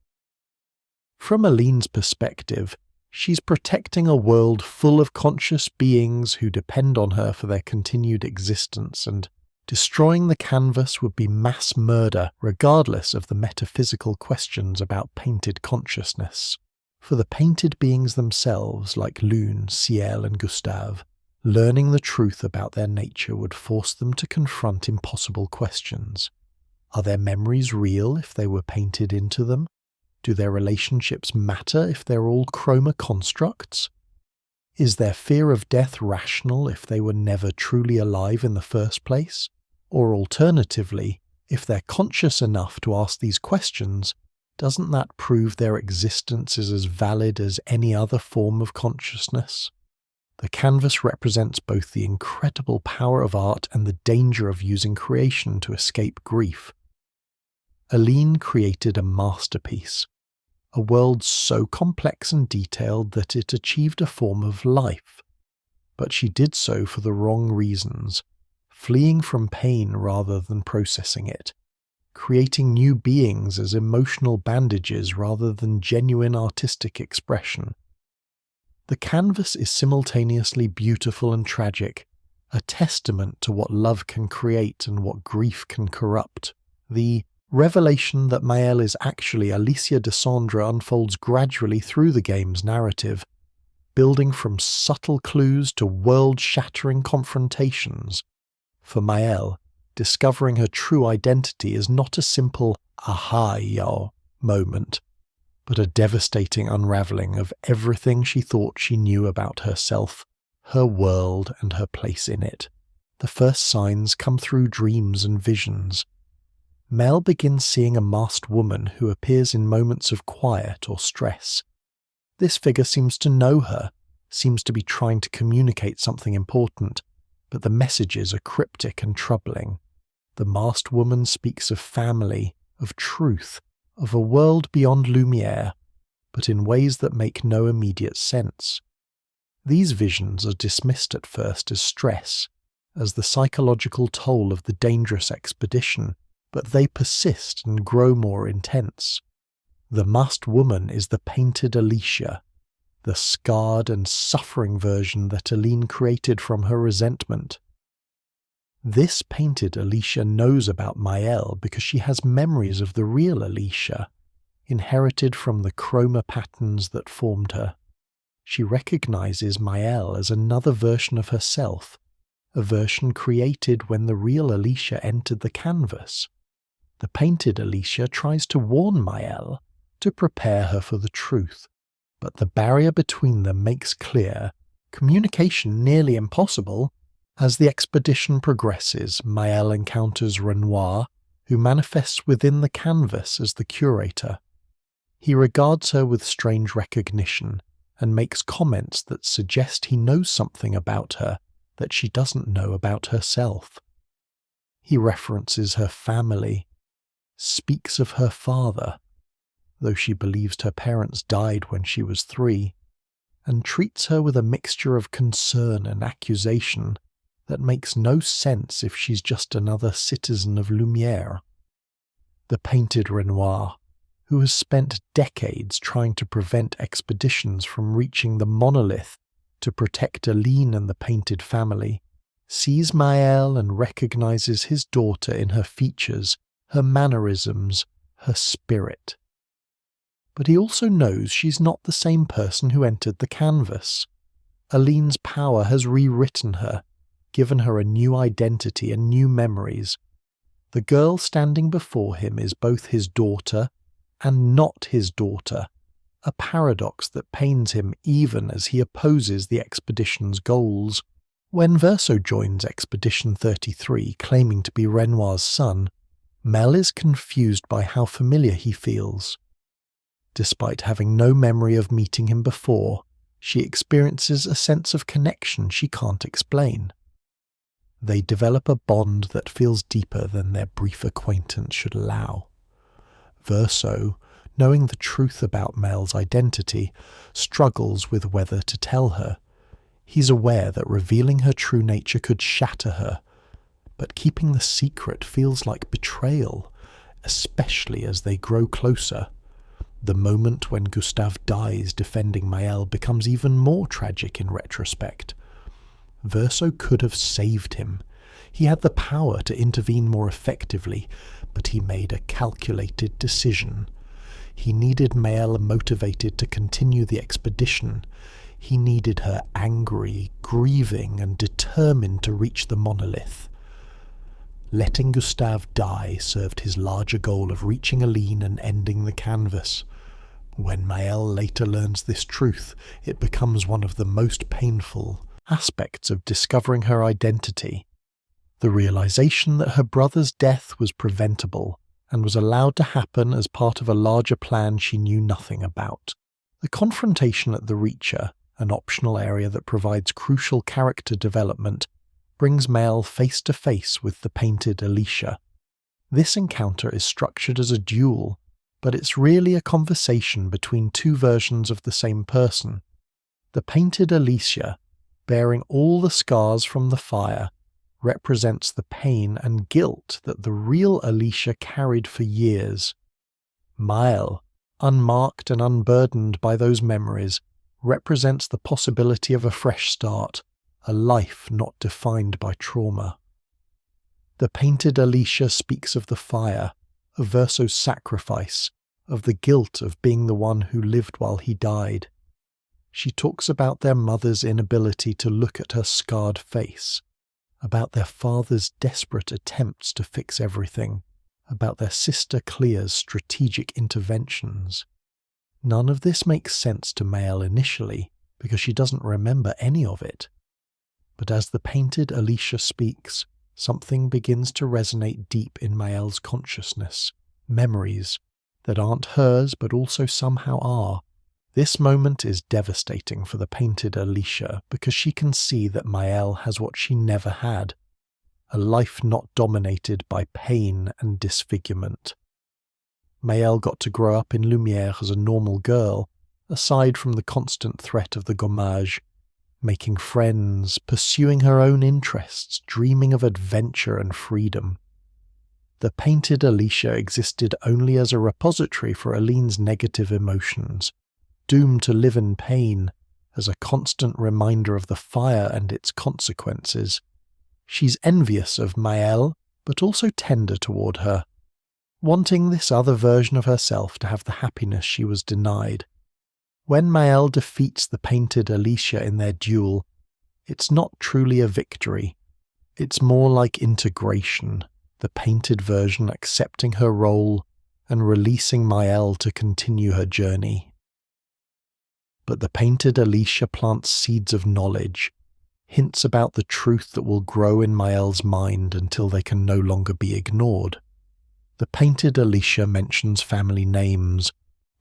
From Aline's perspective, she's protecting a world full of conscious beings who depend on her for their continued existence, and destroying the canvas would be mass murder regardless of the metaphysical questions about painted consciousness. For the painted beings themselves, like Lune, Ciel and Gustave, learning the truth about their nature would force them to confront impossible questions. Are their memories real if they were painted into them? Do their relationships matter if they're all chroma constructs? Is their fear of death rational if they were never truly alive in the first place? Or alternatively, if they're conscious enough to ask these questions, doesn't that prove their existence is as valid as any other form of consciousness? The canvas represents both the incredible power of art and the danger of using creation to escape grief. Aline created a masterpiece, a world so complex and detailed that it achieved a form of life. But she did so for the wrong reasons, fleeing from pain rather than processing it, creating new beings as emotional bandages rather than genuine artistic expression. The canvas is simultaneously beautiful and tragic, a testament to what love can create and what grief can corrupt. The revelation that Maelle is actually Alicia Dessendre unfolds gradually through the game's narrative, building from subtle clues to world-shattering confrontations. For Maelle, discovering her true identity is not a simple aha-yo moment, but a devastating unraveling of everything she thought she knew about herself, her world, and her place in it. The first signs come through dreams and visions. Maelle begins seeing a masked woman who appears in moments of quiet or stress. This figure seems to know her, seems to be trying to communicate something important, but the messages are cryptic and troubling. The masked woman speaks of family, of truth, of a world beyond Lumiere, but in ways that make no immediate sense. These visions are dismissed at first as stress, as the psychological toll of the dangerous expedition, but they persist and grow more intense. The masked woman is the painted Alicia, the scarred and suffering version that Aline created from her resentment. This painted Alicia knows about Maelle because she has memories of the real Alicia, inherited from the chroma patterns that formed her. She recognizes Maelle as another version of herself, a version created when the real Alicia entered the canvas. The painted Alicia tries to warn Maelle, to prepare her for the truth, but the barrier between them makes clear communication nearly impossible. As the expedition progresses, Maelle encounters Renoir, who manifests within the canvas as the curator. He regards her with strange recognition and makes comments that suggest he knows something about her that she doesn't know about herself. He references her family, speaks of her father, though she believes her parents died when she was 3, and treats her with a mixture of concern and accusation that makes no sense if she's just another citizen of Lumiere. The painted Renoir, who has spent decades trying to prevent expeditions from reaching the monolith to protect Aline and the painted family, sees Maelle and recognizes his daughter in her features, her mannerisms, her spirit. But he also knows she's not the same person who entered the canvas. Aline's power has rewritten her, given her a new identity and new memories. The girl standing before him is both his daughter and not his daughter, a paradox that pains him even as he opposes the expedition's goals. When Verso joins Expedition 33, claiming to be Renoir's son, Maelle is confused by how familiar he feels. Despite having no memory of meeting him before, she experiences a sense of connection she can't explain. They develop a bond that feels deeper than their brief acquaintance should allow. Verso, knowing the truth about Maelle's identity, struggles with whether to tell her. He's aware that revealing her true nature could shatter her, but keeping the secret feels like betrayal, especially as they grow closer. The moment when Gustave dies defending Maelle becomes even more tragic in retrospect. Verso could have saved him. He had the power to intervene more effectively, but he made a calculated decision. He needed Maelle motivated to continue the expedition. He needed her angry, grieving, and determined to reach the monolith. Letting Gustave die served his larger goal of reaching Aline and ending the canvas. When Maelle later learns this truth, it becomes one of the most painful aspects of discovering her identity. The realization that her brother's death was preventable and was allowed to happen as part of a larger plan she knew nothing about. The confrontation at the Reacher, an optional area that provides crucial character development, brings Maelle face to face with the painted Alicia. This encounter is structured as a duel, but it's really a conversation between two versions of the same person. The painted Alicia, bearing all the scars from the fire, represents the pain and guilt that the real Alicia carried for years. Maelle, unmarked and unburdened by those memories, represents the possibility of a fresh start, a life not defined by trauma. The painted Alicia speaks of the fire, of Verso's sacrifice, of the guilt of being the one who lived while he died. She talks about their mother's inability to look at her scarred face, about their father's desperate attempts to fix everything, about their sister Clair's strategic interventions. None of this makes sense to Maelle initially, because she doesn't remember any of it. But as the painted Alicia speaks, something begins to resonate deep in Maelle's consciousness, memories that aren't hers but also somehow are. This moment is devastating for the painted Alicia because she can see that Maelle has what she never had, a life not dominated by pain and disfigurement. Maelle got to grow up in Lumière as a normal girl, aside from the constant threat of the gommage, making friends, pursuing her own interests, dreaming of adventure and freedom. The painted Alicia existed only as a repository for Aline's negative emotions, doomed to live in pain, as a constant reminder of the fire and its consequences. She's envious of Maelle, but also tender toward her, wanting this other version of herself to have the happiness she was denied. When Maelle defeats the painted Alicia in their duel, it's not truly a victory. It's more like integration, the painted version accepting her role and releasing Maelle to continue her journey. But the painted Alicia plants seeds of knowledge, hints about the truth that will grow in Maelle's mind until they can no longer be ignored. The painted Alicia mentions family names,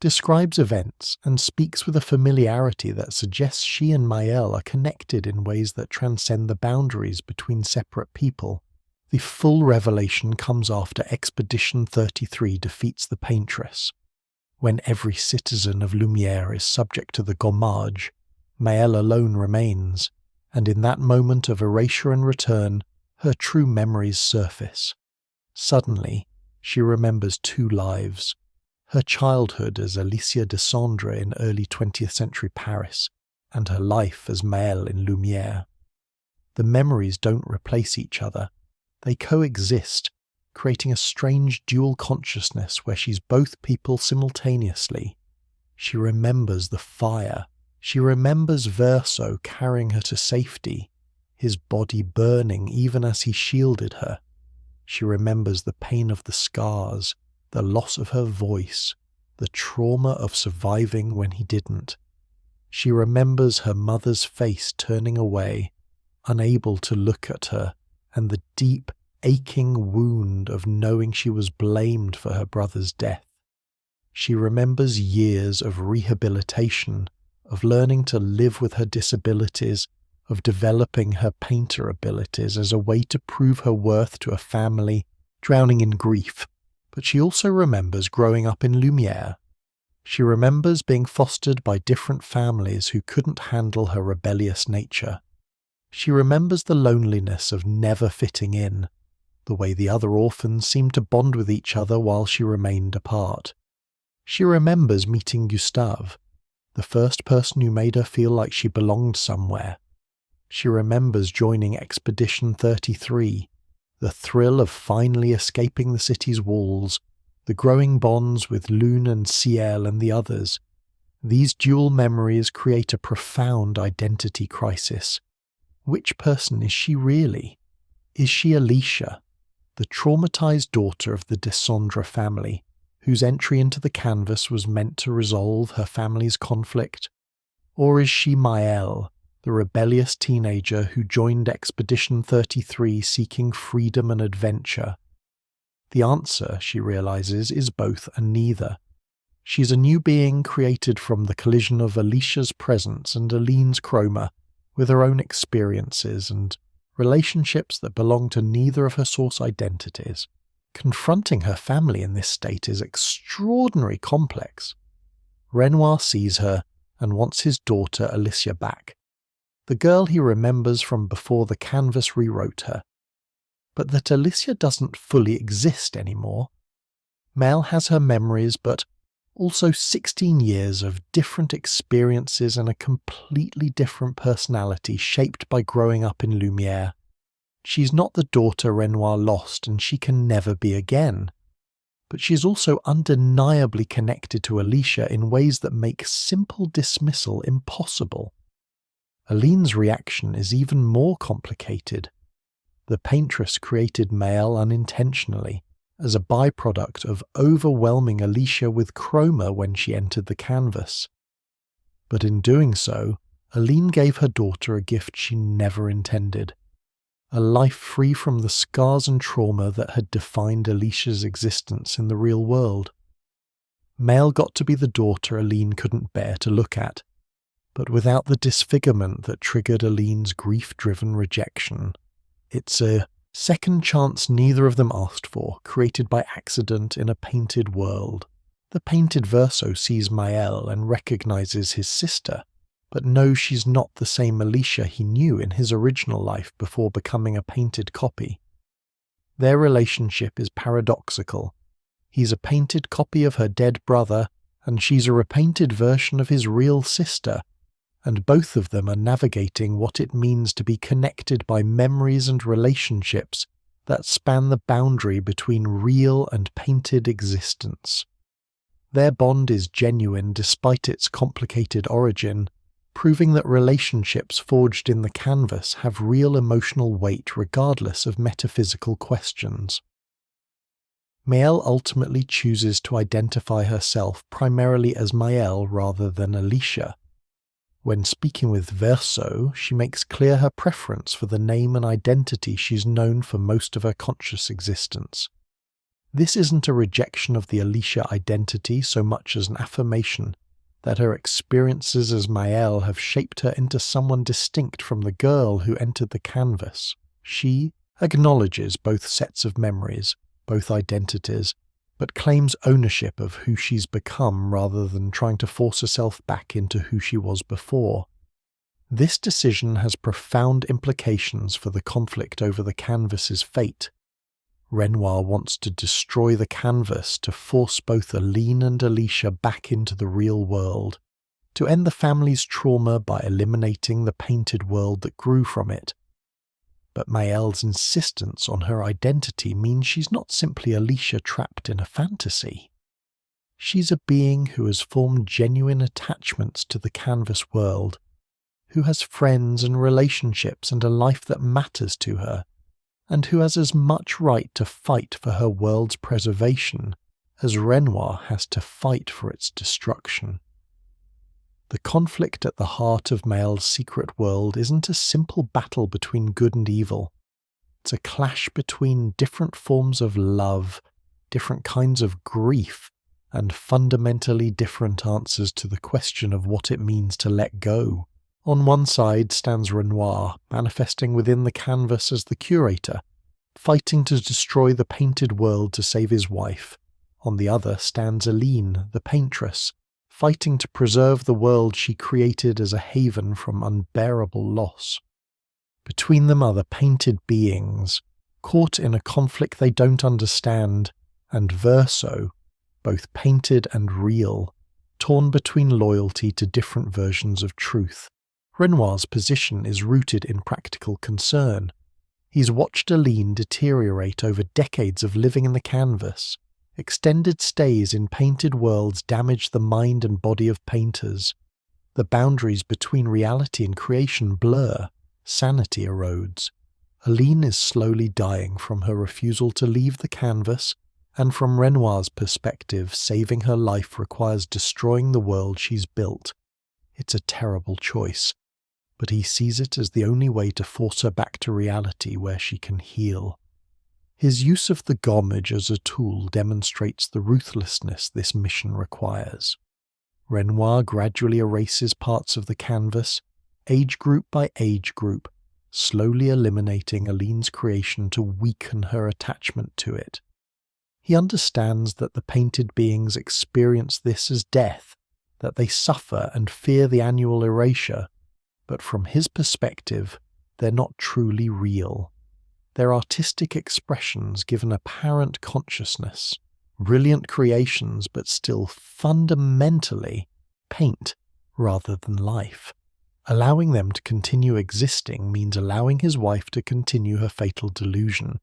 describes events, and speaks with a familiarity that suggests she and Maelle are connected in ways that transcend the boundaries between separate people. The full revelation comes after Expedition 33 defeats the Paintress. When every citizen of Lumière is subject to the gommage, Maelle alone remains, and in that moment of erasure and return, her true memories surface. Suddenly, she remembers two lives: her childhood as Alicia Dessendre in early 20th century Paris, and her life as Maelle in Lumière. The memories don't replace each other, they coexist, creating a strange dual consciousness where she's both people simultaneously. She remembers the fire. She remembers Verso carrying her to safety, his body burning even as he shielded her. She remembers the pain of the scars, the loss of her voice, the trauma of surviving when he didn't. She remembers her mother's face turning away, unable to look at her, and the deep, aching wound of knowing she was blamed for her brother's death. She remembers years of rehabilitation, of learning to live with her disabilities, of developing her painter abilities as a way to prove her worth to a family, drowning in grief. But she also remembers growing up in Lumière. She remembers being fostered by different families who couldn't handle her rebellious nature. She remembers the loneliness of never fitting in, the way the other orphans seemed to bond with each other while she remained apart. She remembers meeting Gustave, the first person who made her feel like she belonged somewhere. She remembers joining Expedition 33, the thrill of finally escaping the city's walls, the growing bonds with Lune and Ciel and the others. These dual memories create a profound identity crisis. Which person is she really? Is she Alicia, the traumatized daughter of the Dessendre family, whose entry into the canvas was meant to resolve her family's conflict? Or is she Maelle, the rebellious teenager who joined Expedition 33 seeking freedom and adventure? The answer, she realizes, is both and neither. She's a new being created from the collision of Alicia's presence and Aline's chroma, with her own experiences and relationships that belong to neither of her source identities. Confronting her family in this state is extraordinarily complex. Renoir sees her and wants his daughter Alicia back, the girl he remembers from before the canvas rewrote her. But that Alicia doesn't fully exist anymore. Maelle has her memories, but also 16 years of different experiences and a completely different personality shaped by growing up in Lumiere. She's not the daughter Renoir lost, and she can never be again. But she's also undeniably connected to Alicia in ways that make simple dismissal impossible. Aline's reaction is even more complicated. The Paintress created Maelle unintentionally, as a byproduct of overwhelming Alicia with chroma when she entered the canvas. But in doing so, Aline gave her daughter a gift she never intended, a life free from the scars and trauma that had defined Alicia's existence in the real world. Maelle got to be the daughter Aline couldn't bear to look at, but without the disfigurement that triggered Aline's grief-driven rejection. It's a second chance neither of them asked for, created by accident in a painted world. The painted Verso sees Maelle and recognizes his sister, but knows she's not the same Alicia he knew in his original life before becoming a painted copy. Their relationship is paradoxical. He's a painted copy of her dead brother, and she's a repainted version of his real sister, and both of them are navigating what it means to be connected by memories and relationships that span the boundary between real and painted existence. Their bond is genuine despite its complicated origin, proving that relationships forged in the canvas have real emotional weight regardless of metaphysical questions. Maelle ultimately chooses to identify herself primarily as Maelle rather than Alicia. When speaking with Verso, she makes clear her preference for the name and identity she's known for most of her conscious existence. This isn't a rejection of the Alicia identity so much as an affirmation that her experiences as Maelle have shaped her into someone distinct from the girl who entered the canvas. She acknowledges both sets of memories, both identities, but claims ownership of who she's become rather than trying to force herself back into who she was before. This decision has profound implications for the conflict over the canvas's fate. Renoir wants to destroy the canvas to force both Aline and Alicia back into the real world, to end the family's trauma by eliminating the painted world that grew from it. But Maelle's insistence on her identity means she's not simply Alicia trapped in a fantasy. She's a being who has formed genuine attachments to the canvas world, who has friends and relationships and a life that matters to her, and who has as much right to fight for her world's preservation as Renoir has to fight for its destruction. The conflict at the heart of Maelle's secret world isn't a simple battle between good and evil. It's a clash between different forms of love, different kinds of grief, and fundamentally different answers to the question of what it means to let go. On one side stands Renoir, manifesting within the canvas as the curator, fighting to destroy the painted world to save his wife. On the other stands Aline, the paintress, fighting to preserve the world she created as a haven from unbearable loss. Between them are the painted beings, caught in a conflict they don't understand, and Verso, both painted and real, torn between loyalty to different versions of truth. Renoir's position is rooted in practical concern. He's watched Aline deteriorate over decades of living in the canvas. Extended stays in painted worlds damage the mind and body of painters. The boundaries between reality and creation blur. Sanity erodes. Aline is slowly dying from her refusal to leave the canvas And from Renoir's perspective, saving her life requires destroying the world she's built. It's a terrible choice, but he sees it as the only way to force her back to reality where she can heal. His use of the gommage as a tool demonstrates the ruthlessness this mission requires. Renoir gradually erases parts of the canvas, age group by age group, slowly eliminating Aline's creation to weaken her attachment to it. He understands that the painted beings experience this as death, that they suffer and fear the annual erasure, but from his perspective, they're not truly real. They're artistic expressions given apparent consciousness, brilliant creations, but still fundamentally paint rather than life. Allowing them to continue existing means allowing his wife to continue her fatal delusion.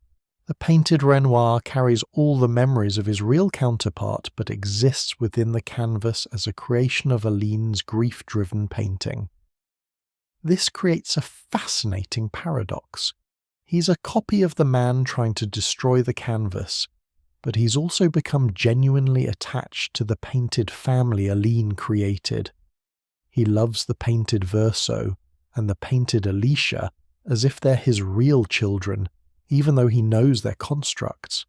The painted Renoir carries all the memories of his real counterpart, but exists within the canvas as a creation of Aline's grief-driven painting. This creates a fascinating paradox. He's a copy of the man trying to destroy the canvas, but he's also become genuinely attached to the painted family Aline created. He loves the painted Verso and the painted Alicia as if they're his real children, even though he knows they're constructs.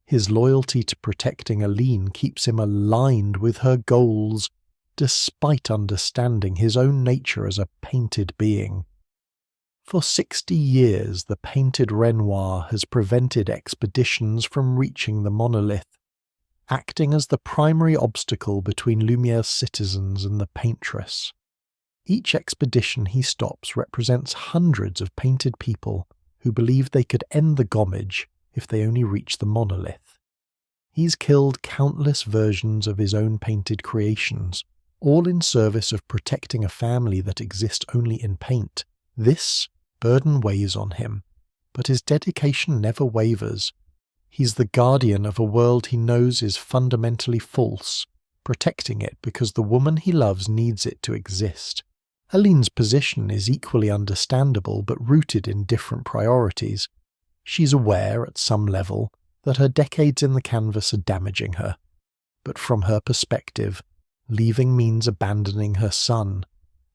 His loyalty to protecting Aline keeps him aligned with her goals, despite understanding his own nature as a painted being. For 60 years, the painted Renoir has prevented expeditions from reaching the monolith, acting as the primary obstacle between Lumiere's citizens and the Paintress. Each expedition he stops represents hundreds of painted people who believed they could end the gommage if they only reached the monolith. He's killed countless versions of his own painted creations, all in service of protecting a family that exists only in paint. This burden weighs on him, but his dedication never wavers. He's the guardian of a world he knows is fundamentally false, protecting it because the woman he loves needs it to exist. Aline's position is equally understandable but rooted in different priorities. She's aware, at some level, that her decades in the canvas are damaging her. But from her perspective, leaving means abandoning her son,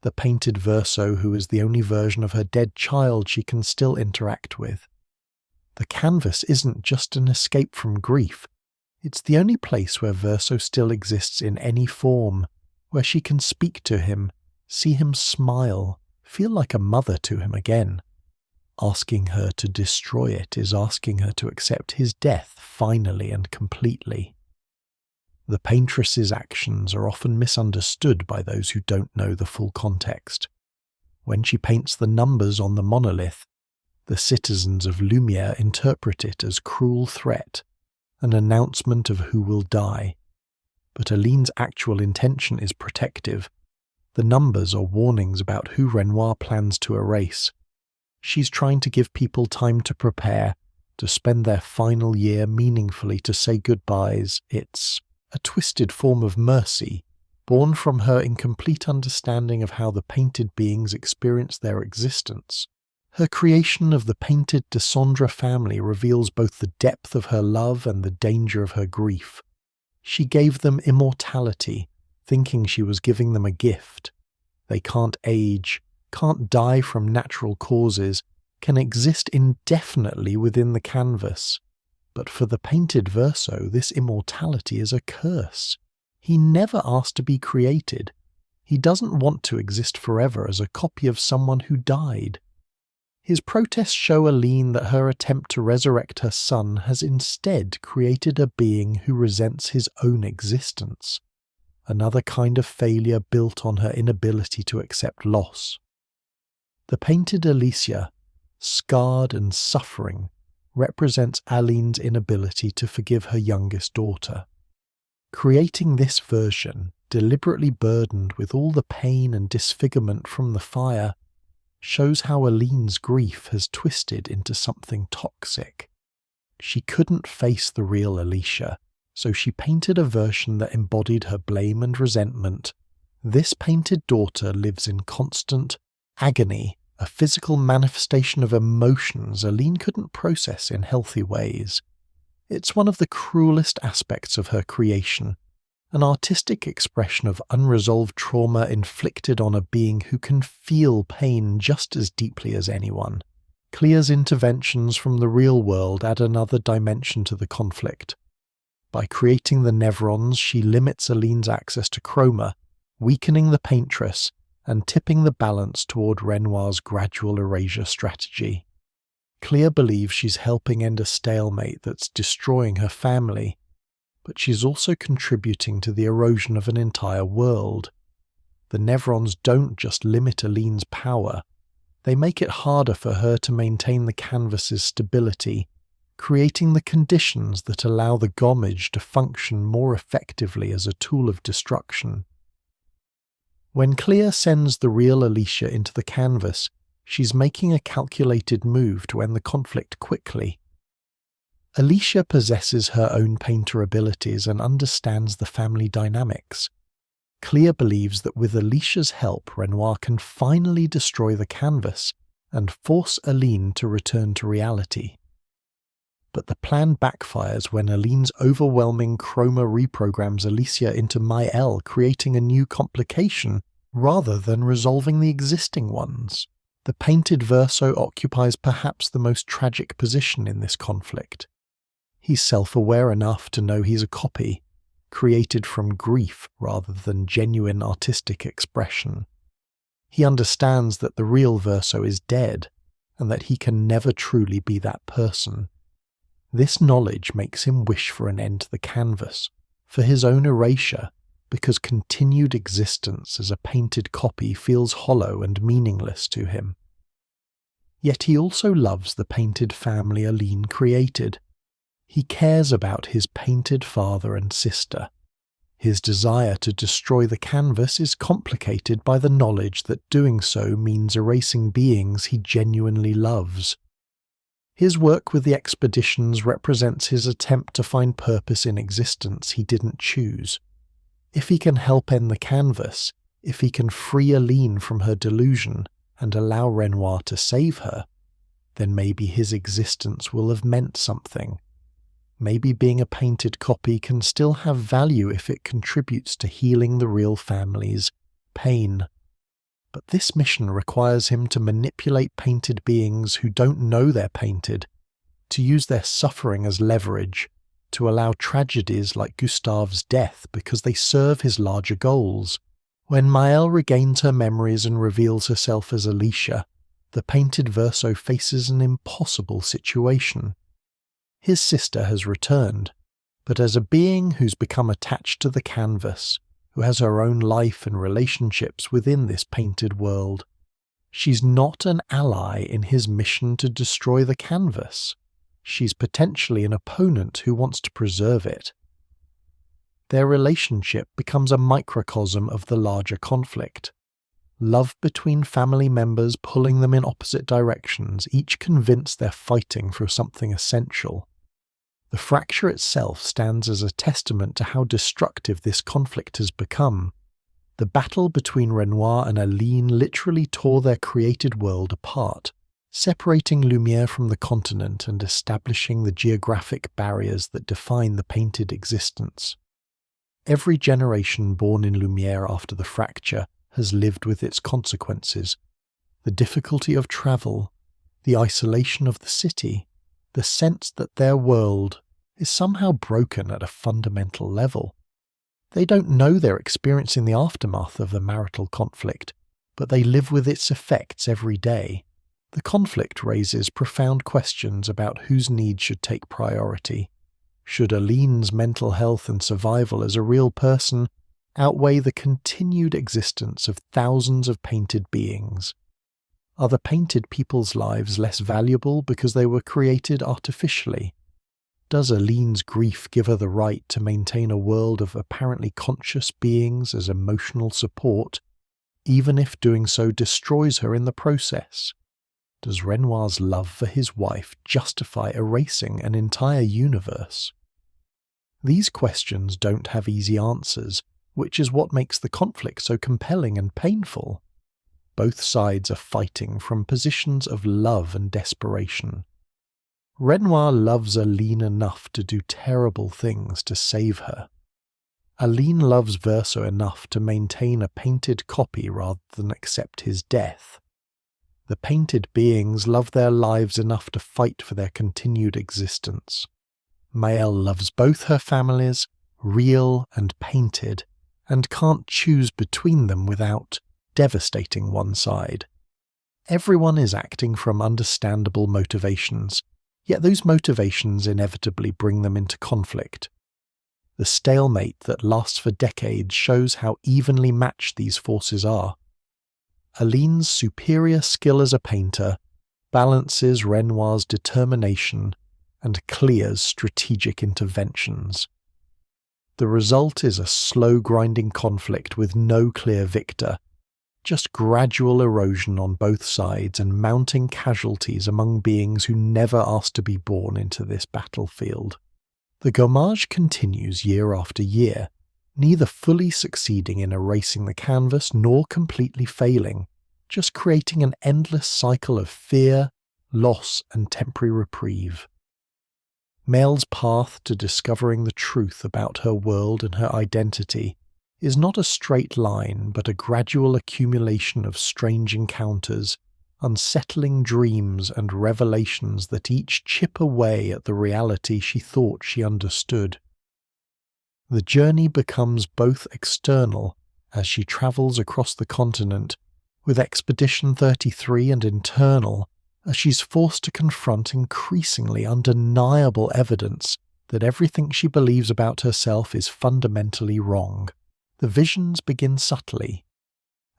the painted Verso who is the only version of her dead child she can still interact with. The canvas isn't just an escape from grief. It's the only place where Verso still exists in any form, where she can speak to him, see him smile, feel like a mother to him again. Asking her to destroy it is asking her to accept his death finally and completely. The Paintress's actions are often misunderstood by those who don't know the full context. When she paints the numbers on the monolith, the citizens of Lumiere interpret it as cruel threat, an announcement of who will die. But Aline's actual intention is protective. The numbers are warnings about who Renoir plans to erase. She's trying to give people time to prepare, to spend their final year meaningfully, to say goodbyes. It's a twisted form of mercy, born from her incomplete understanding of how the painted beings experience their existence. Her creation of the painted Dessendre family reveals both the depth of her love and the danger of her grief. She gave them immortality, thinking she was giving them a gift. They can't age, can't die from natural causes, can exist indefinitely within the canvas. But for the painted Verso, this immortality is a curse. He never asked to be created. He doesn't want to exist forever as a copy of someone who died. His protests show Aline that her attempt to resurrect her son has instead created a being who resents his own existence. Another kind of failure built on her inability to accept loss. The painted Alicia, scarred and suffering, represents Aline's inability to forgive her youngest daughter. Creating this version, deliberately burdened with all the pain and disfigurement from the fire, shows how Aline's grief has twisted into something toxic. She couldn't face the real Alicia, so she painted a version that embodied her blame and resentment. This painted daughter lives in constant agony, a physical manifestation of emotions Aline couldn't process in healthy ways. It's one of the cruelest aspects of her creation, an artistic expression of unresolved trauma inflicted on a being who can feel pain just as deeply as anyone. Clair's interventions from the real world add another dimension to the conflict. By creating the Nevrons, she limits Aline's access to chroma, weakening the Paintress and tipping the balance toward Renoir's gradual erasure strategy. Clair believes she's helping end a stalemate that's destroying her family, but she's also contributing to the erosion of an entire world. The Nevrons don't just limit Aline's power, they make it harder for her to maintain the canvas's stability, creating the conditions that allow the gommage to function more effectively as a tool of destruction. When Clair sends the real Alicia into the canvas, she's making a calculated move to end the conflict quickly. Alicia possesses her own painter abilities and understands the family dynamics. Clair believes that with Alicia's help, Renoir can finally destroy the canvas and force Aline to return to reality. But the plan backfires when Aline's overwhelming chroma reprograms Alicia into Maelle, creating a new complication rather than resolving the existing ones. The painted verso occupies perhaps the most tragic position in this conflict. He's self-aware enough to know he's a copy, created from grief rather than genuine artistic expression. He understands that the real verso is dead, and that he can never truly be that person. This knowledge makes him wish for an end to the canvas, for his own erasure, because continued existence as a painted copy feels hollow and meaningless to him. Yet he also loves the painted family Aline created. He cares about his painted father and sister. His desire to destroy the canvas is complicated by the knowledge that doing so means erasing beings he genuinely loves. His work with the expeditions represents his attempt to find purpose in existence he didn't choose. If he can help end the canvas, if he can free Aline from her delusion and allow Renoir to save her, then maybe his existence will have meant something. Maybe being a painted copy can still have value if it contributes to healing the real family's pain. But this mission requires him to manipulate painted beings who don't know they're painted, to use their suffering as leverage, to allow tragedies like Gustave's death because they serve his larger goals. When Maelle regains her memories and reveals herself as Alicia, the painted verso faces an impossible situation. His sister has returned, but as a being who's become attached to the canvas, who has her own life and relationships within this painted world, she's not an ally in his mission to destroy the canvas. She's potentially an opponent who wants to preserve it. Their relationship becomes a microcosm of the larger conflict. Love between family members pulling them in opposite directions, each convinced they're fighting for something essential. The fracture itself stands as a testament to how destructive this conflict has become. The battle between Renoir and Aline literally tore their created world apart, separating Lumière from the continent and establishing the geographic barriers that define the painted existence. Every generation born in Lumière after the fracture has lived with its consequences. The difficulty of travel, the isolation of the city, the sense that their world is somehow broken at a fundamental level. They don't know they're experiencing the aftermath of the marital conflict, but they live with its effects every day. The conflict raises profound questions about whose needs should take priority. Should Aline's mental health and survival as a real person outweigh the continued existence of thousands of painted beings? Are the painted people's lives less valuable because they were created artificially? Does Aline's grief give her the right to maintain a world of apparently conscious beings as emotional support, even if doing so destroys her in the process? Does Renoir's love for his wife justify erasing an entire universe? These questions don't have easy answers, which is what makes the conflict so compelling and painful. Both sides are fighting from positions of love and desperation. Renoir loves Aline enough to do terrible things to save her. Aline loves Verso enough to maintain a painted copy rather than accept his death. The painted beings love their lives enough to fight for their continued existence. Maelle loves both her families, real and painted, and can't choose between them without devastating one side. Everyone is acting from understandable motivations, yet those motivations inevitably bring them into conflict. The stalemate that lasts for decades shows how evenly matched these forces are. Aline's superior skill as a painter balances Renoir's determination and Clair's strategic interventions. The result is a slow-grinding conflict with no clear victor, just gradual erosion on both sides and mounting casualties among beings who never asked to be born into this battlefield. The gommage continues year after year, neither fully succeeding in erasing the canvas nor completely failing, just creating an endless cycle of fear, loss, and temporary reprieve. Maelle's path to discovering the truth about her world and her identity is not a straight line but a gradual accumulation of strange encounters, unsettling dreams and revelations that each chip away at the reality she thought she understood. The journey becomes both external as she travels across the continent with Expedition 33 and internal as she's forced to confront increasingly undeniable evidence that everything she believes about herself is fundamentally wrong. The visions begin subtly.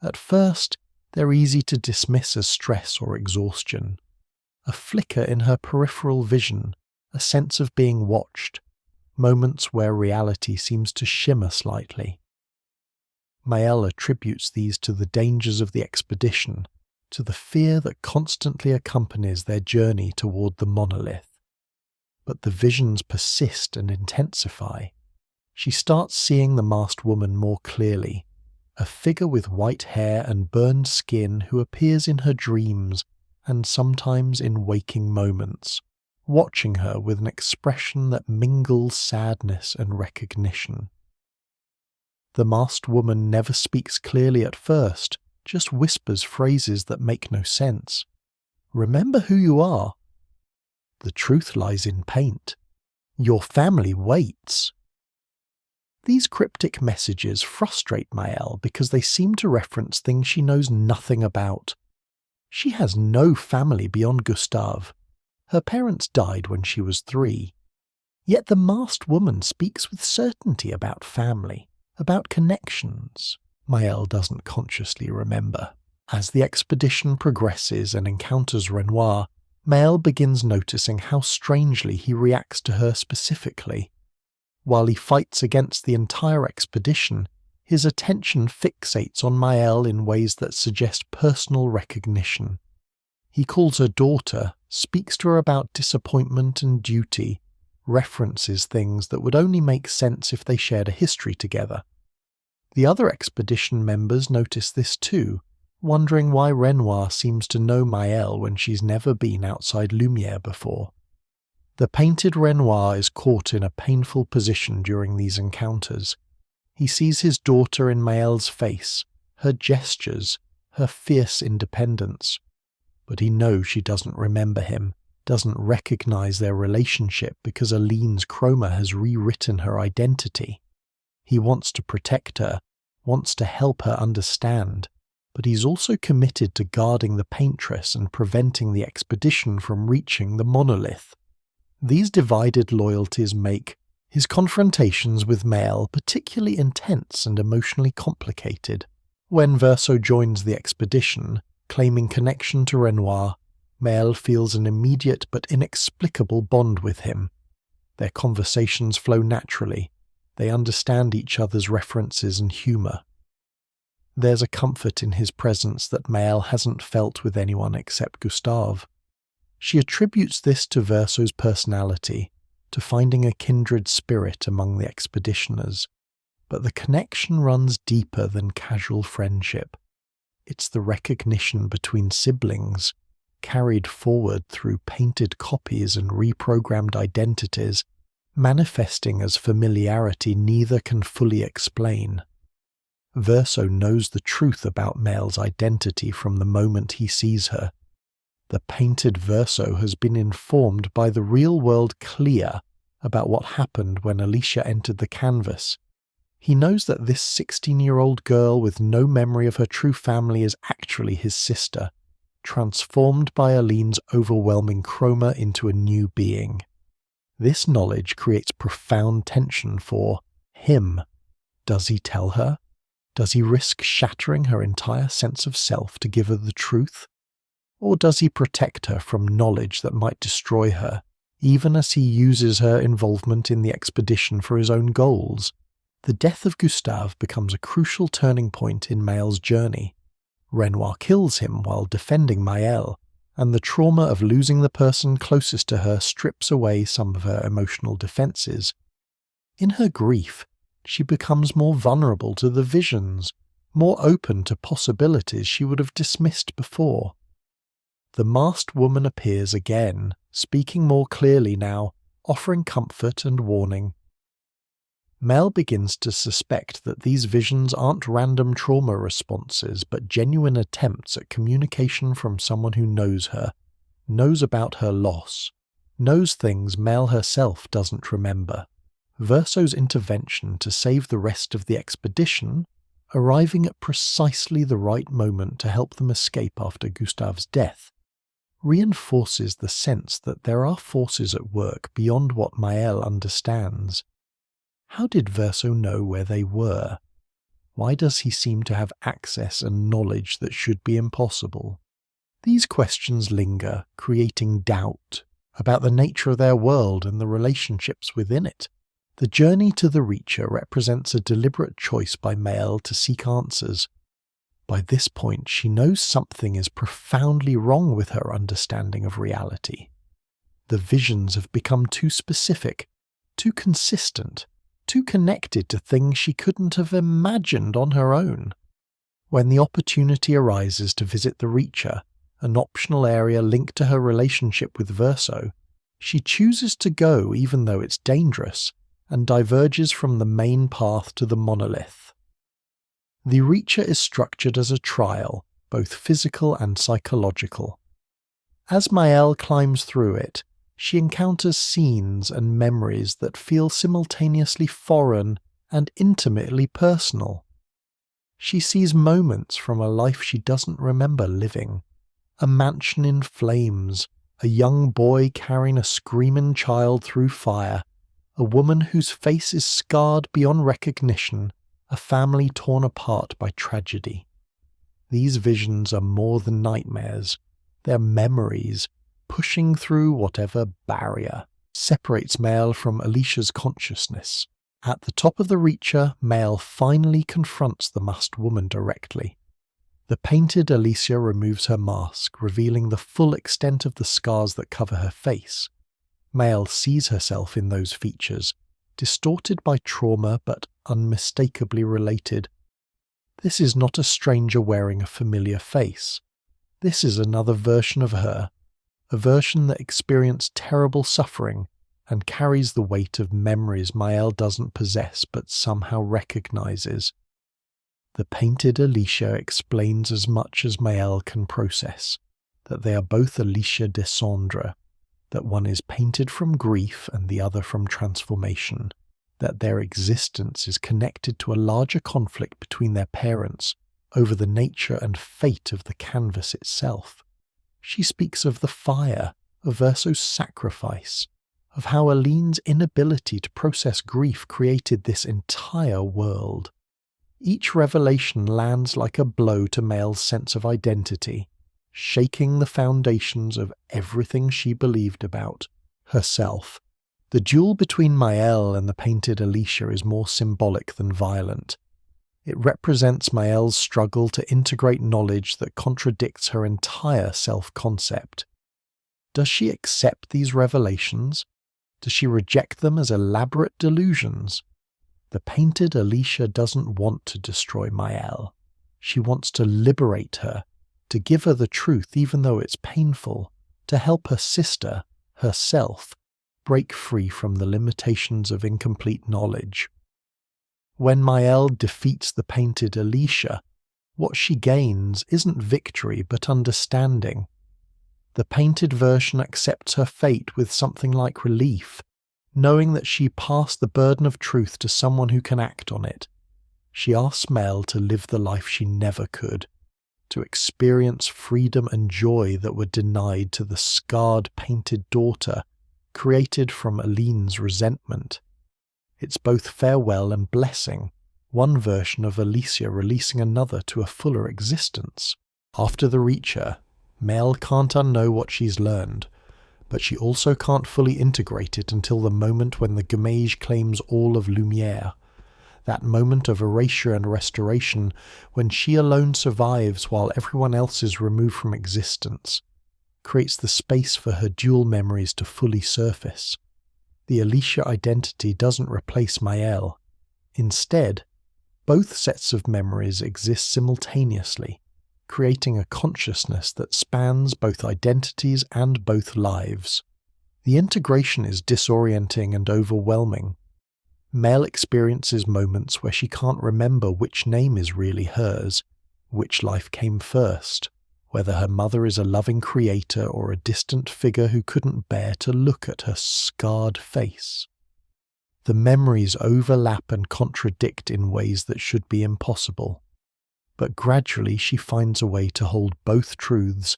At first, they're easy to dismiss as stress or exhaustion. A flicker in her peripheral vision, a sense of being watched, moments where reality seems to shimmer slightly. Maelle attributes these to the dangers of the expedition, to the fear that constantly accompanies their journey toward the monolith. But the visions persist and intensify. She starts seeing the masked woman more clearly, a figure with white hair and burned skin who appears in her dreams and sometimes in waking moments, watching her with an expression that mingles sadness and recognition. The masked woman never speaks clearly at first, just whispers phrases that make no sense. Remember who you are. The truth lies in paint. Your family waits. These cryptic messages frustrate Maelle because they seem to reference things she knows nothing about. She has no family beyond Gustave. Her parents died when she was 3. Yet the masked woman speaks with certainty about family, about connections. Maelle doesn't consciously remember. As the expedition progresses and encounters Renoir, Maelle begins noticing how strangely he reacts to her specifically. While he fights against the entire expedition, his attention fixates on Maelle in ways that suggest personal recognition. He calls her daughter, speaks to her about disappointment and duty, references things that would only make sense if they shared a history together. The other expedition members notice this too, wondering why Renoir seems to know Maelle when she's never been outside Lumiere before. The painted Renoir is caught in a painful position during these encounters. He sees his daughter in Maelle's face, her gestures, her fierce independence. But he knows she doesn't remember him, doesn't recognize their relationship because Aline's chroma has rewritten her identity. He wants to protect her, wants to help her understand, but he's also committed to guarding the Paintress and preventing the expedition from reaching the monolith. These divided loyalties make his confrontations with Maelle particularly intense and emotionally complicated. When Verso joins the expedition, claiming connection to Renoir, Maelle feels an immediate but inexplicable bond with him. Their conversations flow naturally. They understand each other's references and humour. There's a comfort in his presence that Maelle hasn't felt with anyone except Gustave. She attributes this to Verso's personality, to finding a kindred spirit among the expeditioners. But the connection runs deeper than casual friendship. It's the recognition between siblings, carried forward through painted copies and reprogrammed identities, manifesting as familiarity neither can fully explain. Verso knows the truth about Maelle's identity from the moment he sees her. The painted Verso has been informed by the real-world Clair about what happened when Alicia entered the canvas. He knows that this 16-year-old girl with no memory of her true family is actually his sister, transformed by Aline's overwhelming chroma into a new being. This knowledge creates profound tension for him. Does he tell her? Does he risk shattering her entire sense of self to give her the truth? Or does he protect her from knowledge that might destroy her, even as he uses her involvement in the expedition for his own goals? The death of Gustave becomes a crucial turning point in Maelle's journey. Renoir kills him while defending Maelle, and the trauma of losing the person closest to her strips away some of her emotional defenses. In her grief, she becomes more vulnerable to the visions, more open to possibilities she would have dismissed before. The masked woman appears again, speaking more clearly now, offering comfort and warning. Maelle begins to suspect that these visions aren't random trauma responses, but genuine attempts at communication from someone who knows her, knows about her loss, knows things Maelle herself doesn't remember. Verso's intervention to save the rest of the expedition, arriving at precisely the right moment to help them escape after Gustave's death, reinforces the sense that there are forces at work beyond what Maelle understands. How did Verso know where they were? Why does he seem to have access and knowledge that should be impossible? These questions linger, creating doubt about the nature of their world and the relationships within it. The journey to the Reacher represents a deliberate choice by Maelle to seek answers. By this point, she knows something is profoundly wrong with her understanding of reality. The visions have become too specific, too consistent, too connected to things she couldn't have imagined on her own. When the opportunity arises to visit the Reacher, an optional area linked to her relationship with Verso, she chooses to go even though it's dangerous, and diverges from the main path to the monolith. The Reacher is structured as a trial, both physical and psychological. As Maelle climbs through it, she encounters scenes and memories that feel simultaneously foreign and intimately personal. She sees moments from a life she doesn't remember living, a mansion in flames, a young boy carrying a screaming child through fire, a woman whose face is scarred beyond recognition, a family torn apart by tragedy. These visions are more than nightmares. They're memories, pushing through whatever barrier separates Maelle from Alicia's consciousness. At the top of the Reacher, Maelle finally confronts the masked woman directly. The painted Alicia removes her mask, revealing the full extent of the scars that cover her face. Maelle sees herself in those features, distorted by trauma but unmistakably related. This is not a stranger wearing a familiar face. This is another version of her, a version that experienced terrible suffering and carries the weight of memories Maelle doesn't possess but somehow recognizes. The painted Alicia explains as much as Maelle can process, that they are both Alicia Dessendre, that one is painted from grief and the other from transformation, that their existence is connected to a larger conflict between their parents over the nature and fate of the canvas itself. She speaks of the fire, of Verso's sacrifice, of how Aline's inability to process grief created this entire world. Each revelation lands like a blow to Maelle's sense of identity, shaking the foundations of everything she believed about herself. The duel between Maelle and the painted Alicia is more symbolic than violent. It represents Maelle's struggle to integrate knowledge that contradicts her entire self-concept. Does she accept these revelations? Does she reject them as elaborate delusions? The painted Alicia doesn't want to destroy Maelle. She wants to liberate her, to give her the truth even though it's painful, to help her sister, herself, break free from the limitations of incomplete knowledge. When Maelle defeats the painted Alicia, what she gains isn't victory but understanding. The painted version accepts her fate with something like relief, knowing that she passed the burden of truth to someone who can act on it. She asks Maelle to live the life she never could, to experience freedom and joy that were denied to the scarred painted daughter, created from Aline's resentment. It's both farewell and blessing, one version of Alicia releasing another to a fuller existence. After the Reacher, Maelle can't unknow what she's learned, but she also can't fully integrate it until the moment when the Gamage claims all of Lumière, that moment of erasure and restoration when she alone survives while everyone else is removed from existence, creates the space for her dual memories to fully surface. The Alicia identity doesn't replace Maelle. Instead, both sets of memories exist simultaneously, creating a consciousness that spans both identities and both lives. The integration is disorienting and overwhelming. Maelle experiences moments where she can't remember which name is really hers, which life came first, whether her mother is a loving creator or a distant figure who couldn't bear to look at her scarred face. The memories overlap and contradict in ways that should be impossible. But gradually she finds a way to hold both truths.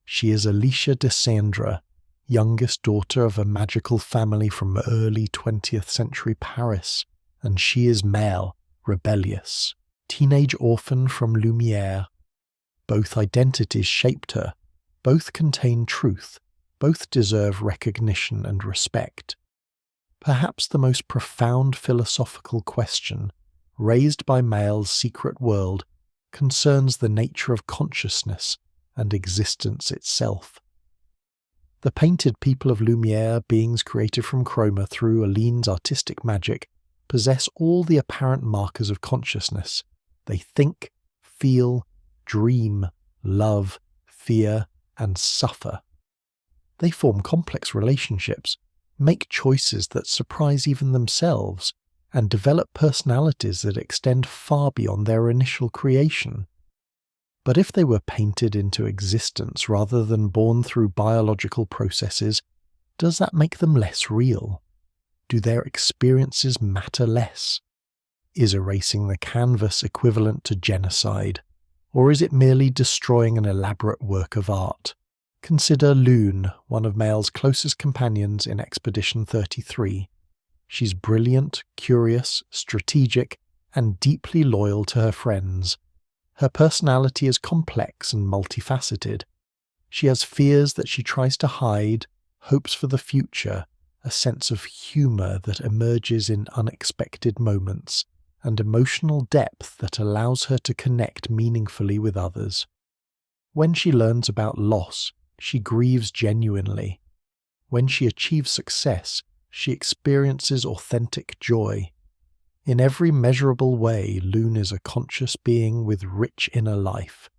She is Alicia Dessendre, youngest daughter of a magical family from early 20th century Paris, and she is Maelle, rebellious, teenage orphan from Lumière. Both identities shaped her, both contain truth, both deserve recognition and respect. Perhaps the most profound philosophical question, raised by Maelle's secret world, concerns the nature of consciousness and existence itself. The painted people of Lumière, beings created from chroma through Aline's artistic magic, possess all the apparent markers of consciousness. They think, feel, dream, love, fear, and suffer. They form complex relationships, make choices that surprise even themselves, and develop personalities that extend far beyond their initial creation. But if they were painted into existence rather than born through biological processes, does that make them less real? Do their experiences matter less? Is erasing the canvas equivalent to genocide, or is it merely destroying an elaborate work of art? Consider Lune, one of Maelle's closest companions in Expedition 33. She's brilliant, curious, strategic, and deeply loyal to her friends. Her personality is complex and multifaceted. She has fears that she tries to hide, hopes for the future, a sense of humour that emerges in unexpected moments, and emotional depth that allows her to connect meaningfully with others. When she learns about loss, she grieves genuinely. When she achieves success, she experiences authentic joy. In every measurable way, Lune is a conscious being with rich inner life.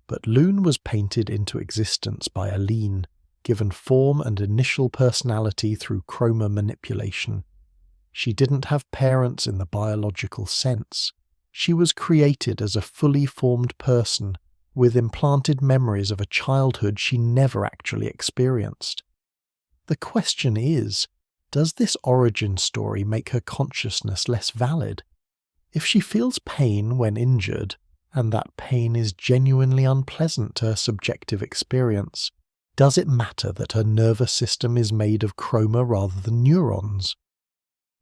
But Lune was painted into existence by Aline, given form and initial personality through chroma manipulation. She didn't have parents in the biological sense. She was created as a fully formed person, with implanted memories of a childhood she never actually experienced. The question is, does this origin story make her consciousness less valid? If she feels pain when injured, and that pain is genuinely unpleasant to her subjective experience, does it matter that her nervous system is made of chroma rather than neurons?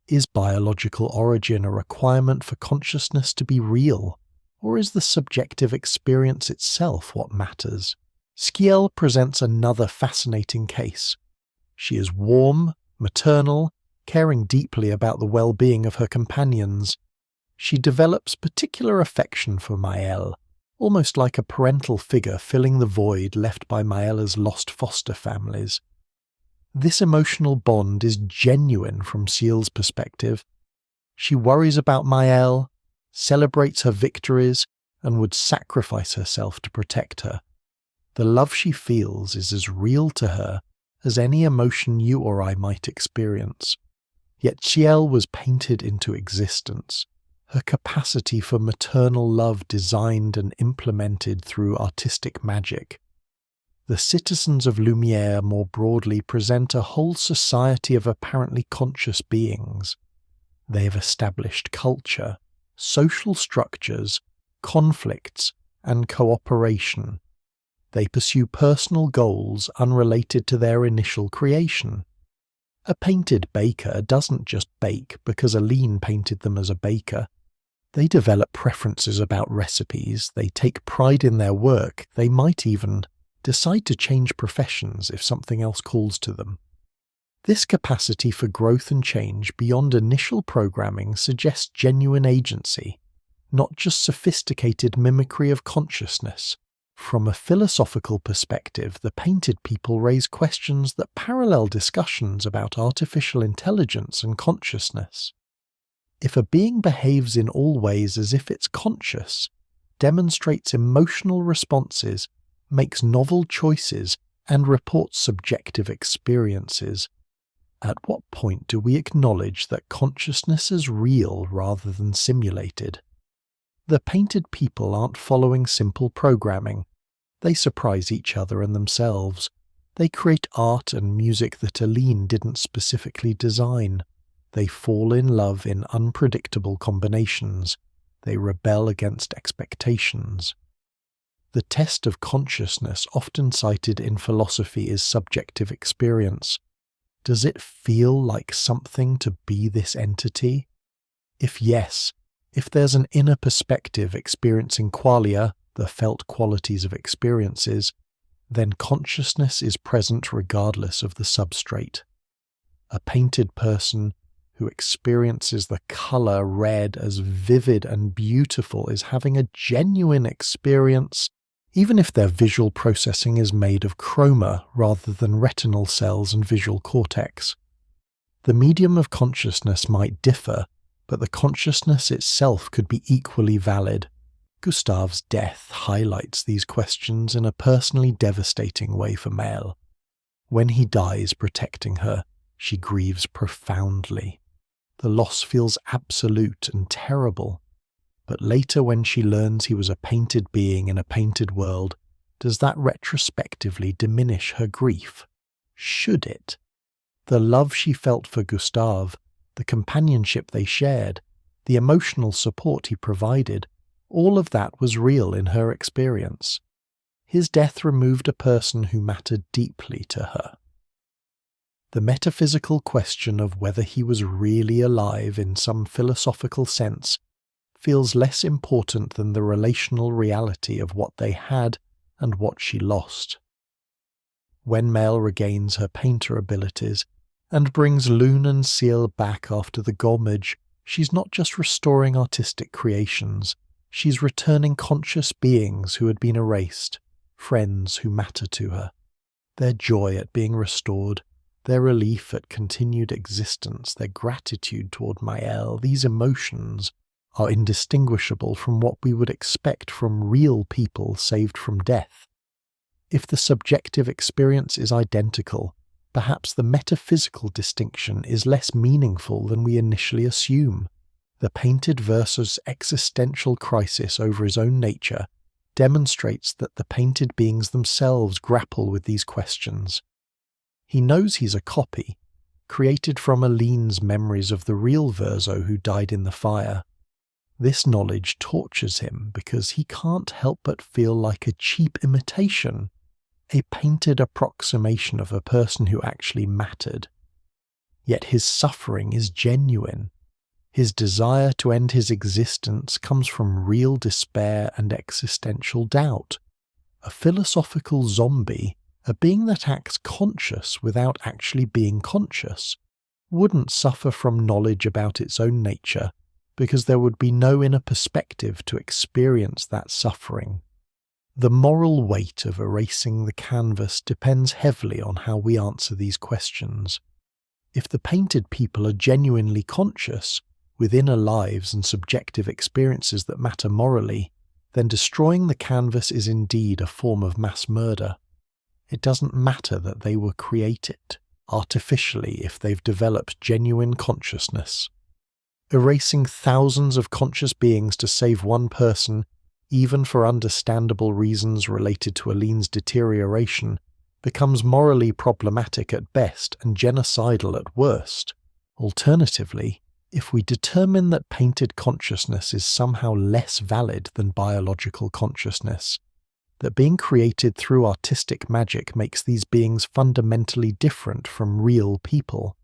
Is biological origin a requirement for consciousness to be real, or is the subjective experience itself what matters? Sciel presents another fascinating case. She is warm, maternal, caring deeply about the well-being of her companions. She develops particular affection for Maelle, almost like a parental figure filling the void left by Maelle's lost foster families. This emotional bond is genuine from Sciel's perspective. She worries about Maelle, celebrates her victories, and would sacrifice herself to protect her. The love she feels is as real to her as any emotion you or I might experience. Yet Maelle was painted into existence, her capacity for maternal love designed and implemented through artistic magic. The citizens of Lumière more broadly present a whole society of apparently conscious beings. They have established culture, social structures, conflicts, and cooperation. They pursue personal goals unrelated to their initial creation. A painted baker doesn't just bake because Aline painted them as a baker. They develop preferences about recipes, they take pride in their work, they might even decide to change professions if something else calls to them. This capacity for growth and change beyond initial programming suggests genuine agency, not just sophisticated mimicry of consciousness. From a philosophical perspective, the painted people raise questions that parallel discussions about artificial intelligence and consciousness. If a being behaves in all ways as if it's conscious, demonstrates emotional responses, makes novel choices, and reports subjective experiences, at what point do we acknowledge that consciousness is real rather than simulated? The painted people aren't following simple programming. They surprise each other and themselves. They create art and music that Aline didn't specifically design. They fall in love in unpredictable combinations. They rebel against expectations. The test of consciousness often cited in philosophy is subjective experience. Does it feel like something to be this entity? If yes, if there's an inner perspective experiencing qualia, the felt qualities of experiences, then consciousness is present regardless of the substrate. A painted person who experiences the color red as vivid and beautiful is having a genuine experience, even if their visual processing is made of chroma rather than retinal cells and visual cortex. The medium of consciousness might differ, but the consciousness itself could be equally valid. Gustave's death highlights these questions in a personally devastating way for Maelle. When he dies protecting her, she grieves profoundly. The loss feels absolute and terrible. But later, when she learns he was a painted being in a painted world, does that retrospectively diminish her grief? Should it? The love she felt for Gustave, the companionship they shared, the emotional support he provided, all of that was real in her experience. His death removed a person who mattered deeply to her. The metaphysical question of whether he was really alive in some philosophical sense feels less important than the relational reality of what they had and what she lost. When Maelle regains her painter abilities and brings Lune and Ciel back after the Gommage, she's not just restoring artistic creations, she's returning conscious beings who had been erased, friends who matter to her. Their joy at being restored, their relief at continued existence, their gratitude toward Maelle, these emotions are indistinguishable from what we would expect from real people saved from death. If the subjective experience is identical, perhaps the metaphysical distinction is less meaningful than we initially assume. The painted versus existential crisis over his own nature demonstrates that the painted beings themselves grapple with these questions. He knows he's a copy, created from Aline's memories of the real Verso who died in the fire. This knowledge tortures him because he can't help but feel like a cheap imitation, a painted approximation of a person who actually mattered. Yet his suffering is genuine. His desire to end his existence comes from real despair and existential doubt. A philosophical zombie, a being that acts conscious without actually being conscious, wouldn't suffer from knowledge about its own nature because there would be no inner perspective to experience that suffering. The moral weight of erasing the canvas depends heavily on how we answer these questions. If the painted people are genuinely conscious, with inner lives and subjective experiences that matter morally, then destroying the canvas is indeed a form of mass murder. It doesn't matter that they were created artificially if they've developed genuine consciousness. Erasing thousands of conscious beings to save one person, even for understandable reasons related to Aline's deterioration, becomes morally problematic at best and genocidal at worst. Alternatively, if we determine that painted consciousness is somehow less valid than biological consciousness, that being created through artistic magic makes these beings fundamentally different from real people,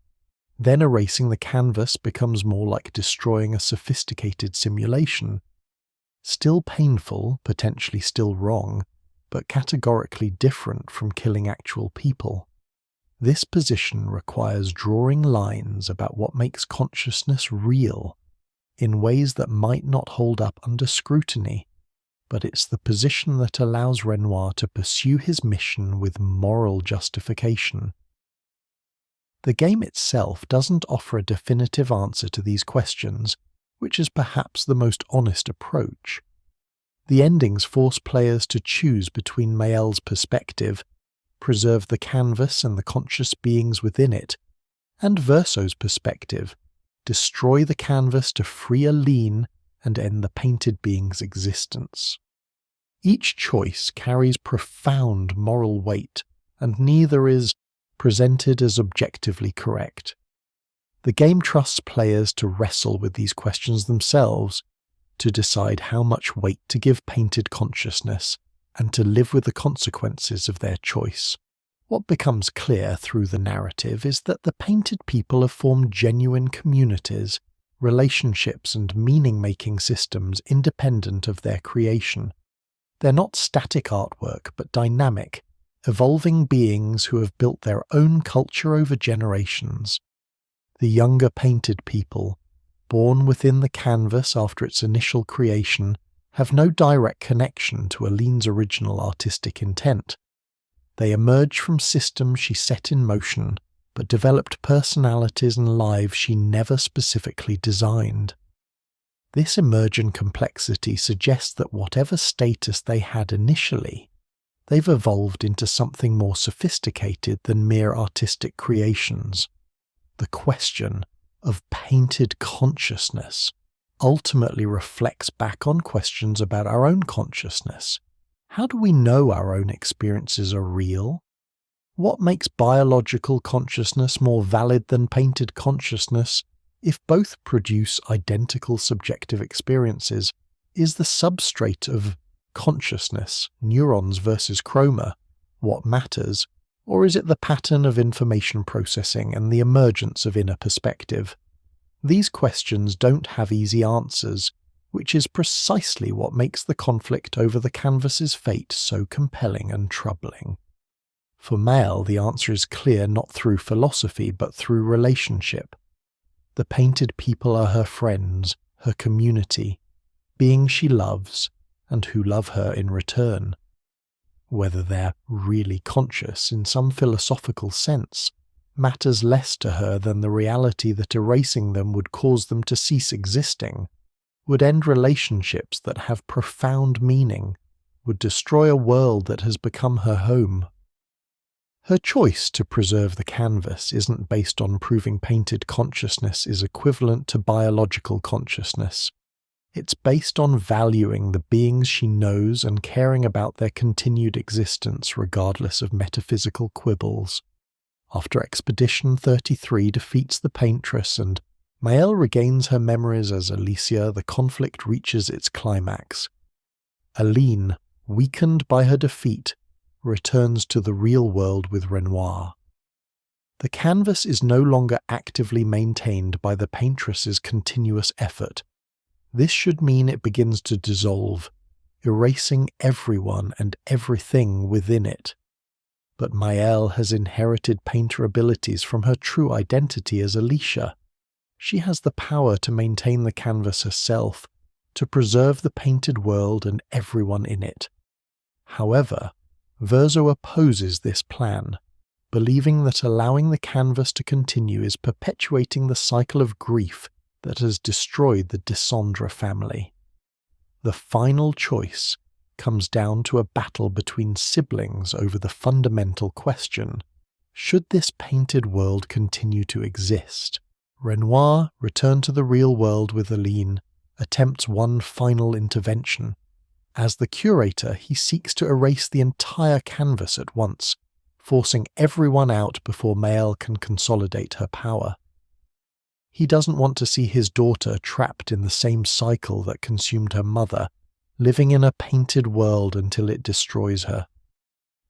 then erasing the canvas becomes more like destroying a sophisticated simulation. Still painful, potentially still wrong, but categorically different from killing actual people. This position requires drawing lines about what makes consciousness real in ways that might not hold up under scrutiny, but it's the position that allows Renoir to pursue his mission with moral justification. The game itself doesn't offer a definitive answer to these questions, which is perhaps the most honest approach. The endings force players to choose between Maelle's perspective, preserve the canvas and the conscious beings within it, and Verso's perspective, destroy the canvas to free Aline and end the painted being's existence. Each choice carries profound moral weight, and neither is presented as objectively correct. The game trusts players to wrestle with these questions themselves, to decide how much weight to give painted consciousness, and to live with the consequences of their choice. What becomes clear through the narrative is that the painted people have formed genuine communities, relationships and meaning-making systems independent of their creation. They're not static artwork, but dynamic, evolving beings who have built their own culture over generations. The younger painted people, born within the canvas after its initial creation, have no direct connection to Aline's original artistic intent. They emerge from systems she set in motion, but developed personalities and lives she never specifically designed. This emergent complexity suggests that whatever status they had initially, they've evolved into something more sophisticated than mere artistic creations. The question of painted consciousness ultimately reflects back on questions about our own consciousness. How do we know our own experiences are real? What makes biological consciousness more valid than painted consciousness if both produce identical subjective experiences? Is the substrate of consciousness, neurons versus chroma, what matters, or is it the pattern of information processing and the emergence of inner perspective? These questions don't have easy answers, which is precisely what makes the conflict over the canvas's fate so compelling and troubling. For Maelle, the answer is clear not through philosophy but through relationship. The painted people are her friends, her community, beings she loves, and who love her in return. Whether they're really conscious in some philosophical sense matters less to her than the reality that erasing them would cause them to cease existing, would end relationships that have profound meaning, would destroy a world that has become her home. Her choice to preserve the canvas isn't based on proving painted consciousness is equivalent to biological consciousness. It's based on valuing the beings she knows and caring about their continued existence regardless of metaphysical quibbles. After Expedition 33 defeats the Paintress and Maelle regains her memories as Alicia, the conflict reaches its climax. Aline, weakened by her defeat, returns to the real world with Renoir. The canvas is no longer actively maintained by the Paintress's continuous effort. This should mean it begins to dissolve, erasing everyone and everything within it. But Maelle has inherited painter abilities from her true identity as Alicia. She has the power to maintain the canvas herself, to preserve the painted world and everyone in it. However, Verso opposes this plan, believing that allowing the canvas to continue is perpetuating the cycle of grief that has destroyed the Dessendre family. The final choice comes down to a battle between siblings over the fundamental question: should this painted world continue to exist? Renoir, returned to the real world with Aline, attempts one final intervention. As the curator, he seeks to erase the entire canvas at once, forcing everyone out before Maelle can consolidate her power. He doesn't want to see his daughter trapped in the same cycle that consumed her mother, living in a painted world until it destroys her.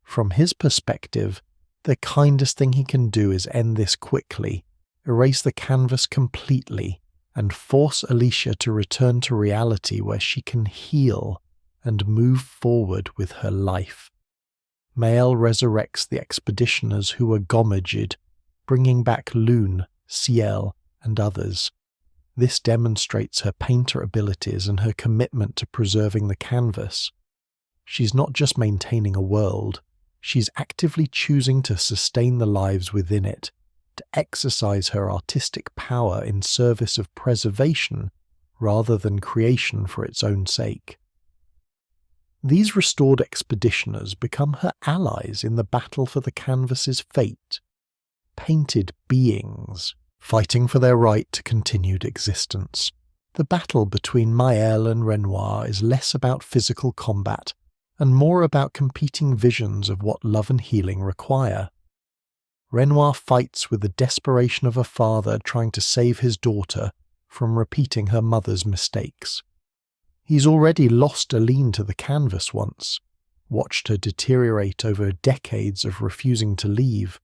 From his perspective, the kindest thing he can do is end this quickly, erase the canvas completely, and force Alicia to return to reality where she can heal and move forward with her life. Maelle resurrects the expeditioners who were gommaged, bringing back Lune, Ciel, and others. This demonstrates her painter abilities and her commitment to preserving the canvas. She's not just maintaining a world, she's actively choosing to sustain the lives within it, to exercise her artistic power in service of preservation rather than creation for its own sake. These restored expeditioners become her allies in the battle for the canvas's fate, painted beings, fighting for their right to continued existence. The battle between Maelle and Renoir is less about physical combat and more about competing visions of what love and healing require. Renoir fights with the desperation of a father trying to save his daughter from repeating her mother's mistakes. He's already lost Aline to the canvas once, watched her deteriorate over decades of refusing to leave.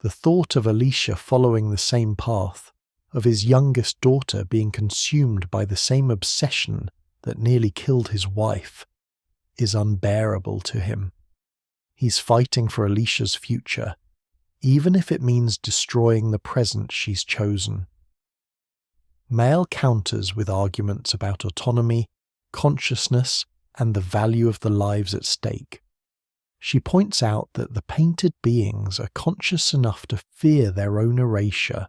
The thought of Alicia following the same path, of his youngest daughter being consumed by the same obsession that nearly killed his wife, is unbearable to him. He's fighting for Alicia's future, even if it means destroying the present she's chosen. Maelle counters with arguments about autonomy, consciousness, and the value of the lives at stake. She points out that the painted beings are conscious enough to fear their own erasure,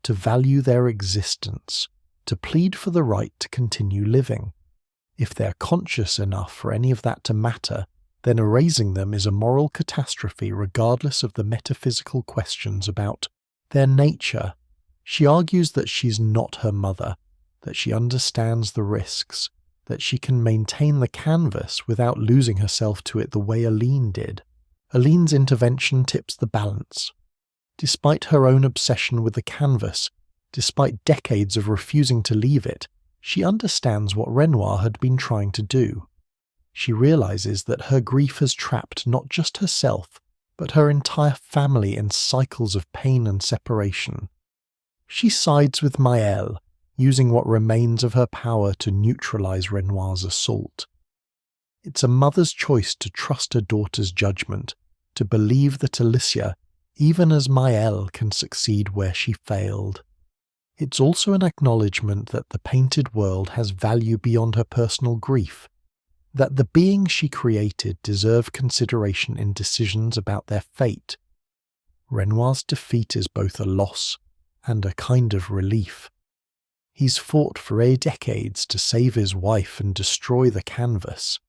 to value their existence, to plead for the right to continue living. If they're conscious enough for any of that to matter, then erasing them is a moral catastrophe regardless of the metaphysical questions about their nature. She argues that she's not her mother, that she understands the risks, that she can maintain the canvas without losing herself to it the way Aline did. Aline's intervention tips the balance. Despite her own obsession with the canvas, despite decades of refusing to leave it, she understands what Renoir had been trying to do. She realizes that her grief has trapped not just herself, but her entire family in cycles of pain and separation. She sides with Maelle, using what remains of her power to neutralize Renoir's assault. It's a mother's choice to trust her daughter's judgment, to believe that Alicia, even as Maelle, can succeed where she failed. It's also an acknowledgement that the painted world has value beyond her personal grief, that the beings she created deserve consideration in decisions about their fate. Renoir's defeat is both a loss and a kind of relief. He's fought for decades to save his wife and destroy the canvas.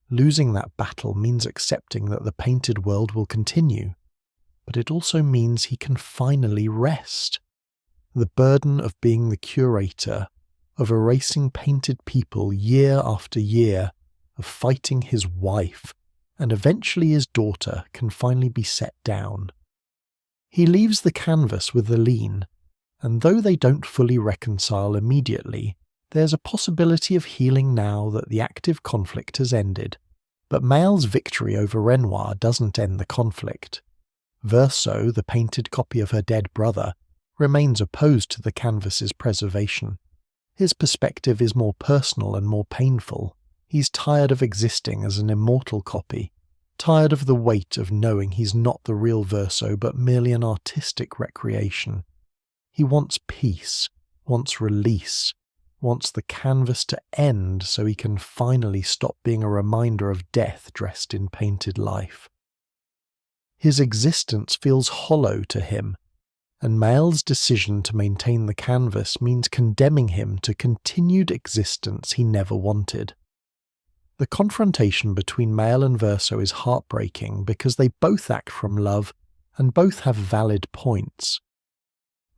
Losing that battle means accepting that the painted world will continue, but it also means he can finally rest. The burden of being the curator, of erasing painted people year after year, of fighting his wife, and eventually his daughter, can finally be set down. He leaves the canvas with Aline, and though they don't fully reconcile immediately, there's a possibility of healing now that the active conflict has ended. But Maelle's victory over Renoir doesn't end the conflict. Verso, the painted copy of her dead brother, remains opposed to the canvas's preservation. His perspective is more personal and more painful. He's tired of existing as an immortal copy, tired of the weight of knowing he's not the real Verso but merely an artistic recreation. He wants peace, wants release, wants the canvas to end so he can finally stop being a reminder of death dressed in painted life. His existence feels hollow to him, and Maelle's decision to maintain the canvas means condemning him to continued existence he never wanted. The confrontation between Maelle and Verso is heartbreaking because they both act from love and both have valid points.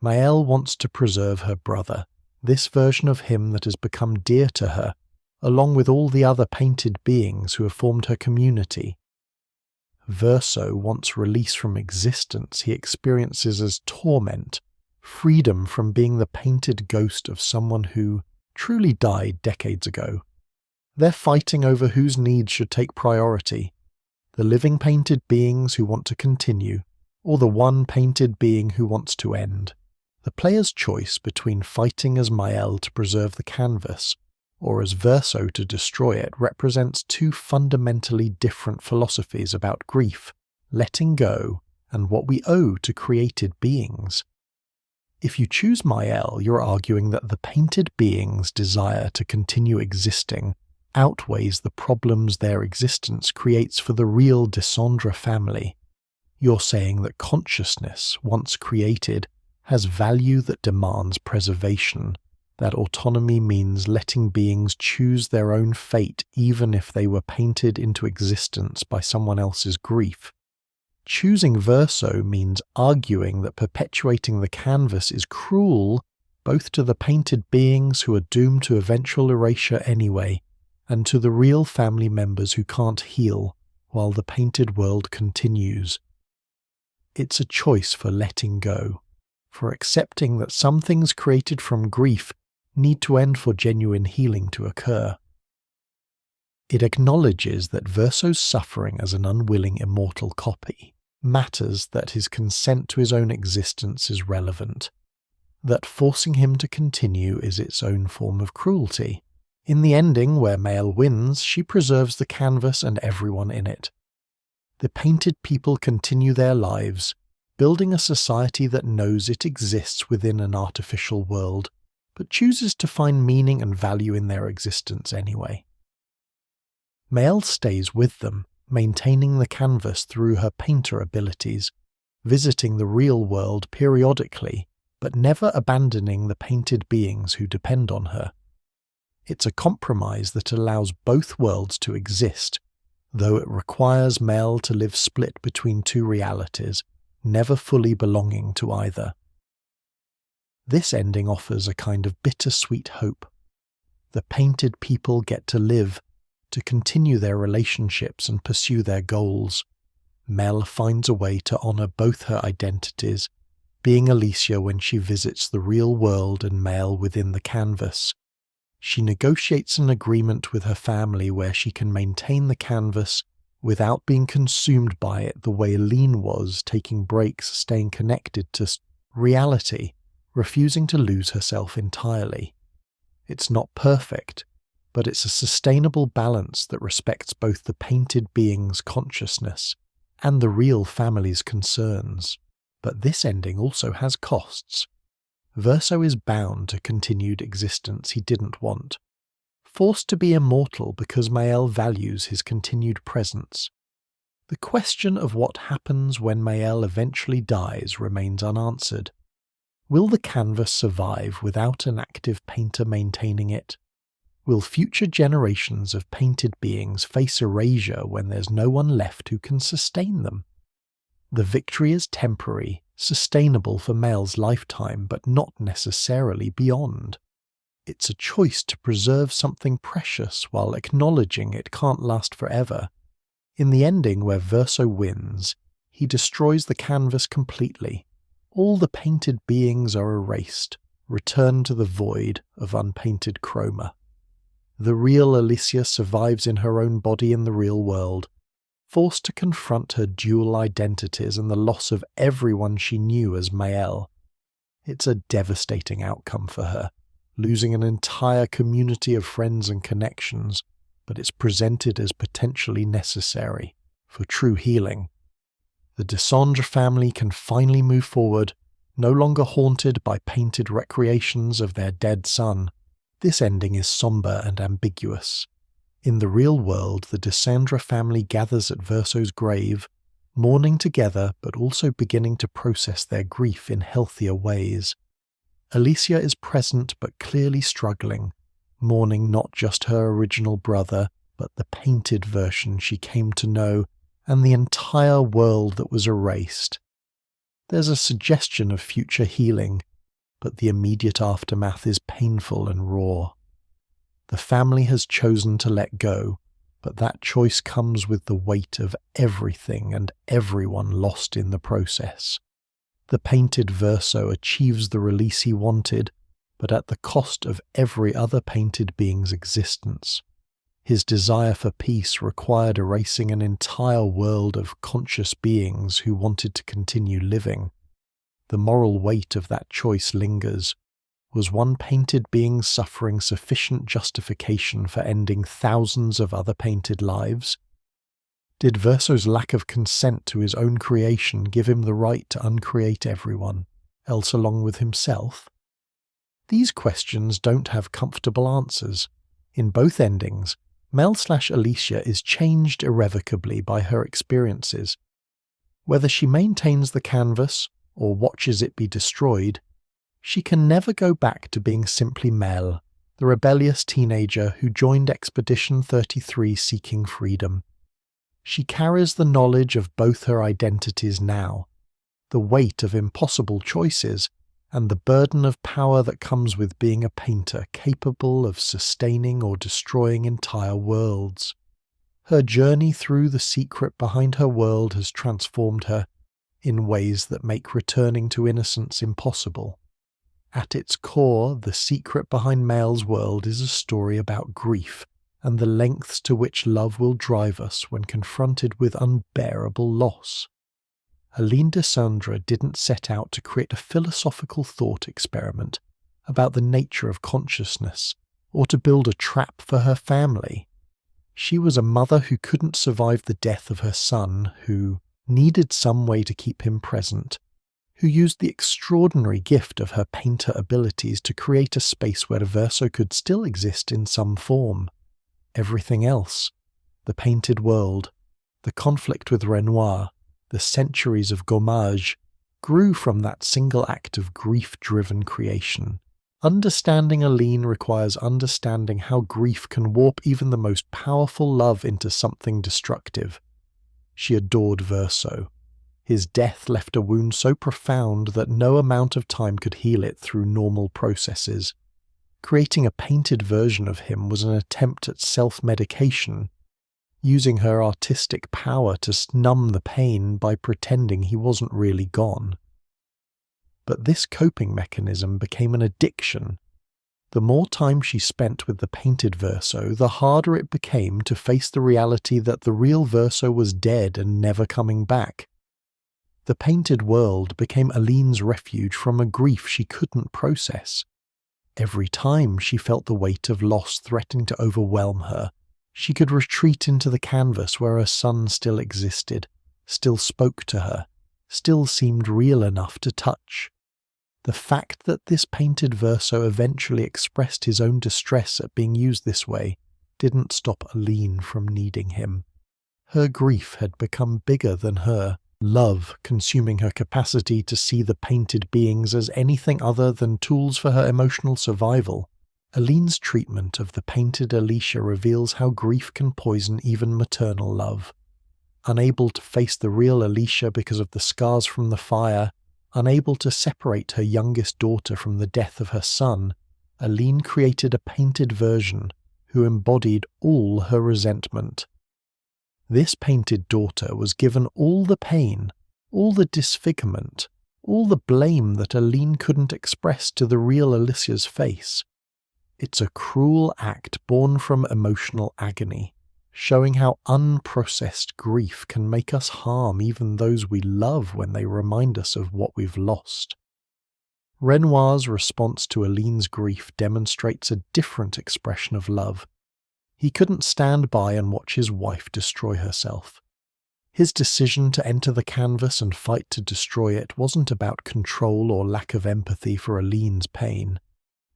Maelle wants to preserve her brother, this version of him that has become dear to her, along with all the other painted beings who have formed her community. Verso wants release from existence he experiences as torment, freedom from being the painted ghost of someone who truly died decades ago. They're fighting over whose needs should take priority, the living painted beings who want to continue, or the one painted being who wants to end. The player's choice between fighting as Maelle to preserve the canvas or as Verso to destroy it represents two fundamentally different philosophies about grief, letting go, and what we owe to created beings. If you choose Maelle, you're arguing that the painted being's desire to continue existing outweighs the problems their existence creates for the real Dessendre family. You're saying that consciousness, once created, has value that demands preservation, that autonomy means letting beings choose their own fate even if they were painted into existence by someone else's grief. Choosing Verso means arguing that perpetuating the canvas is cruel both to the painted beings who are doomed to eventual erasure anyway, and to the real family members who can't heal while the painted world continues. It's a choice for letting go, for accepting that some things created from grief need to end for genuine healing to occur. It acknowledges that Verso's suffering as an unwilling immortal copy matters, that his consent to his own existence is relevant, that forcing him to continue is its own form of cruelty. In the ending, where Maelle wins, she preserves the canvas and everyone in it. The painted people continue their lives, building a society that knows it exists within an artificial world, but chooses to find meaning and value in their existence anyway. Maelle stays with them, maintaining the canvas through her painter abilities, visiting the real world periodically, but never abandoning the painted beings who depend on her. It's a compromise that allows both worlds to exist, though it requires Maelle to live split between two realities, never fully belonging to either. This ending offers a kind of bittersweet hope. The painted people get to live, to continue their relationships and pursue their goals. Maelle finds a way to honour both her identities, being Alicia when she visits the real world and Maelle within the canvas. She negotiates an agreement with her family where she can maintain the canvas without being consumed by it the way Aline was, taking breaks, staying connected to reality, refusing to lose herself entirely. It's not perfect, but it's a sustainable balance that respects both the painted being's consciousness and the real family's concerns. But this ending also has costs. Verso is bound to continued existence he didn't want, forced to be immortal because Maelle values his continued presence. The question of what happens when Maelle eventually dies remains unanswered. Will the canvas survive without an active painter maintaining it? Will future generations of painted beings face erasure when there's no one left who can sustain them? The victory is temporary, sustainable for Maelle's lifetime, but not necessarily beyond. It's a choice to preserve something precious while acknowledging it can't last forever. In the ending where Verso wins, he destroys the canvas completely. All the painted beings are erased, returned to the void of unpainted chroma. The real Alicia survives in her own body in the real world, forced to confront her dual identities and the loss of everyone she knew as Maelle. It's a devastating outcome for her, losing an entire community of friends and connections, but it's presented as potentially necessary for true healing. The Dessendre family can finally move forward, no longer haunted by painted recreations of their dead son. This ending is somber and ambiguous. In the real world, the Dessendre family gathers at Verso's grave, mourning together but also beginning to process their grief in healthier ways. Alicia is present but clearly struggling, mourning not just her original brother, but the painted version she came to know and the entire world that was erased. There's a suggestion of future healing, but the immediate aftermath is painful and raw. The family has chosen to let go, but that choice comes with the weight of everything and everyone lost in the process. The painted verso achieves the release he wanted, but at the cost of every other painted being's existence. His desire for peace required erasing an entire world of conscious beings who wanted to continue living. The moral weight of that choice lingers. Was one painted being suffering sufficient justification for ending thousands of other painted lives? Did Verso's lack of consent to his own creation give him the right to uncreate everyone, else along with himself? These questions don't have comfortable answers. In both endings, Maelle/Alicia is changed irrevocably by her experiences. Whether she maintains the canvas or watches it be destroyed, she can never go back to being simply Maelle, the rebellious teenager who joined Expedition 33 seeking freedom. She carries the knowledge of both her identities now, the weight of impossible choices, and the burden of power that comes with being a painter capable of sustaining or destroying entire worlds. Her journey through the secret behind her world has transformed her in ways that make returning to innocence impossible. At its core, the secret behind Maelle's world is a story about grief and the lengths to which love will drive us when confronted with unbearable loss. Alicia Dessendre didn't set out to create a philosophical thought experiment about the nature of consciousness or to build a trap for her family. She was a mother who couldn't survive the death of her son, who needed some way to keep him present, who used the extraordinary gift of her painter abilities to create a space where Verso could still exist in some form. Everything else, the painted world, the conflict with Renoir, the centuries of gommage, grew from that single act of grief-driven creation. Understanding Alicia requires understanding how grief can warp even the most powerful love into something destructive. She adored Verso. His death left a wound so profound that no amount of time could heal it through normal processes. Creating a painted version of him was an attempt at self-medication, using her artistic power to numb the pain by pretending he wasn't really gone. But this coping mechanism became an addiction. The more time she spent with the painted Verso, the harder it became to face the reality that the real Verso was dead and never coming back. The painted world became Aline's refuge from a grief she couldn't process. Every time she felt the weight of loss threatening to overwhelm her, she could retreat into the canvas where her son still existed, still spoke to her, still seemed real enough to touch. The fact that this painted Verso eventually expressed his own distress at being used this way didn't stop Alicia from needing him. Her grief had become bigger than her, love consuming her capacity to see the painted beings as anything other than tools for her emotional survival. Aline's treatment of the painted Alicia reveals how grief can poison even maternal love. Unable to face the real Alicia because of the scars from the fire, unable to separate her youngest daughter from the death of her son, Alicia created a painted version who embodied all her resentment. This painted daughter was given all the pain, all the disfigurement, all the blame that Alicia couldn't express to the real Alicia's face. It's a cruel act born from emotional agony, showing how unprocessed grief can make us harm even those we love when they remind us of what we've lost. Renoir's response to Aline's grief demonstrates a different expression of love. He couldn't stand by and watch his wife destroy herself. His decision to enter the canvas and fight to destroy it wasn't about control or lack of empathy for Aline's pain.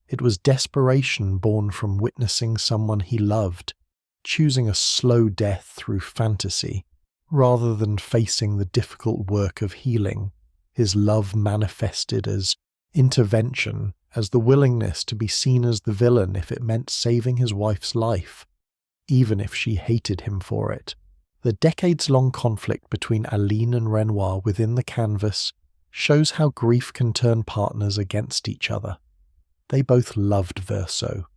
It was desperation born from witnessing someone he loved, choosing a slow death through fantasy, Rather than facing the difficult work of healing, his love manifested as intervention, as the willingness to be seen as the villain if it meant saving his wife's life, even if she hated him for it. The decades-long conflict between Aline and Renoir within the canvas shows how grief can turn partners against each other. They both loved Verso.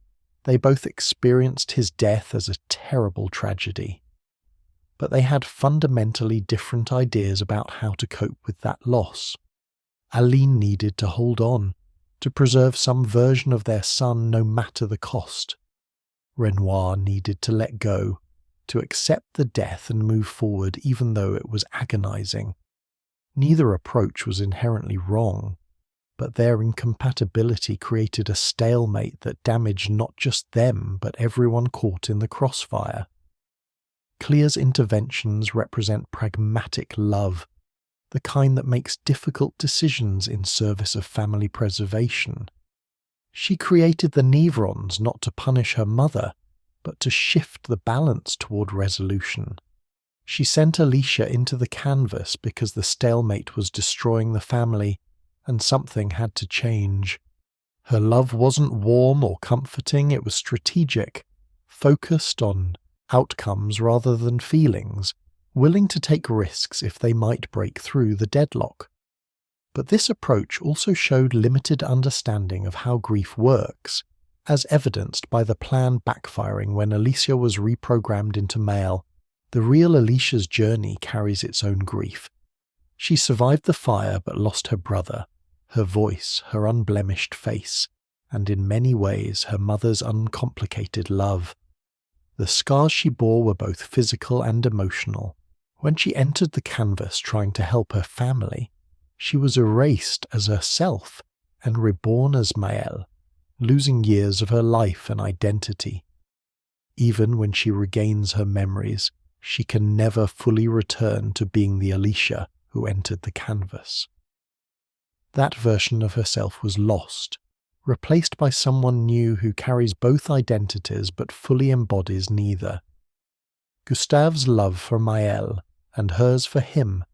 They both experienced his death as a terrible tragedy. But they had fundamentally different ideas about how to cope with that loss. Aline needed to hold on, to preserve some version of their son no matter the cost. Renoir needed to let go, to accept the death and move forward even though it was agonizing. Neither approach was inherently wrong, but their incompatibility created a stalemate that damaged not just them but everyone caught in the crossfire. Clair's interventions represent pragmatic love, the kind that makes difficult decisions in service of family preservation. She created the Nevrons not to punish her mother, but to shift the balance toward resolution. She sent Alicia into the canvas because the stalemate was destroying the family, and something had to change. Her love wasn't warm or comforting, it was strategic, focused on outcomes rather than feelings, willing to take risks if they might break through the deadlock. But this approach also showed limited understanding of how grief works, as evidenced by the plan backfiring when Alicia was reprogrammed into Maelle. The real Alicia's journey carries its own grief. She survived the fire but lost her brother, her voice, her unblemished face, and in many ways her mother's uncomplicated love. The scars she bore were both physical and emotional. When she entered the canvas trying to help her family, she was erased as herself and reborn as Maelle, losing years of her life and identity. Even when she regains her memories, she can never fully return to being the Alicia who entered the canvas. That version of herself was lost, replaced by someone new who carries both identities but fully embodies neither. Gustave's love for Maelle, and hers for him,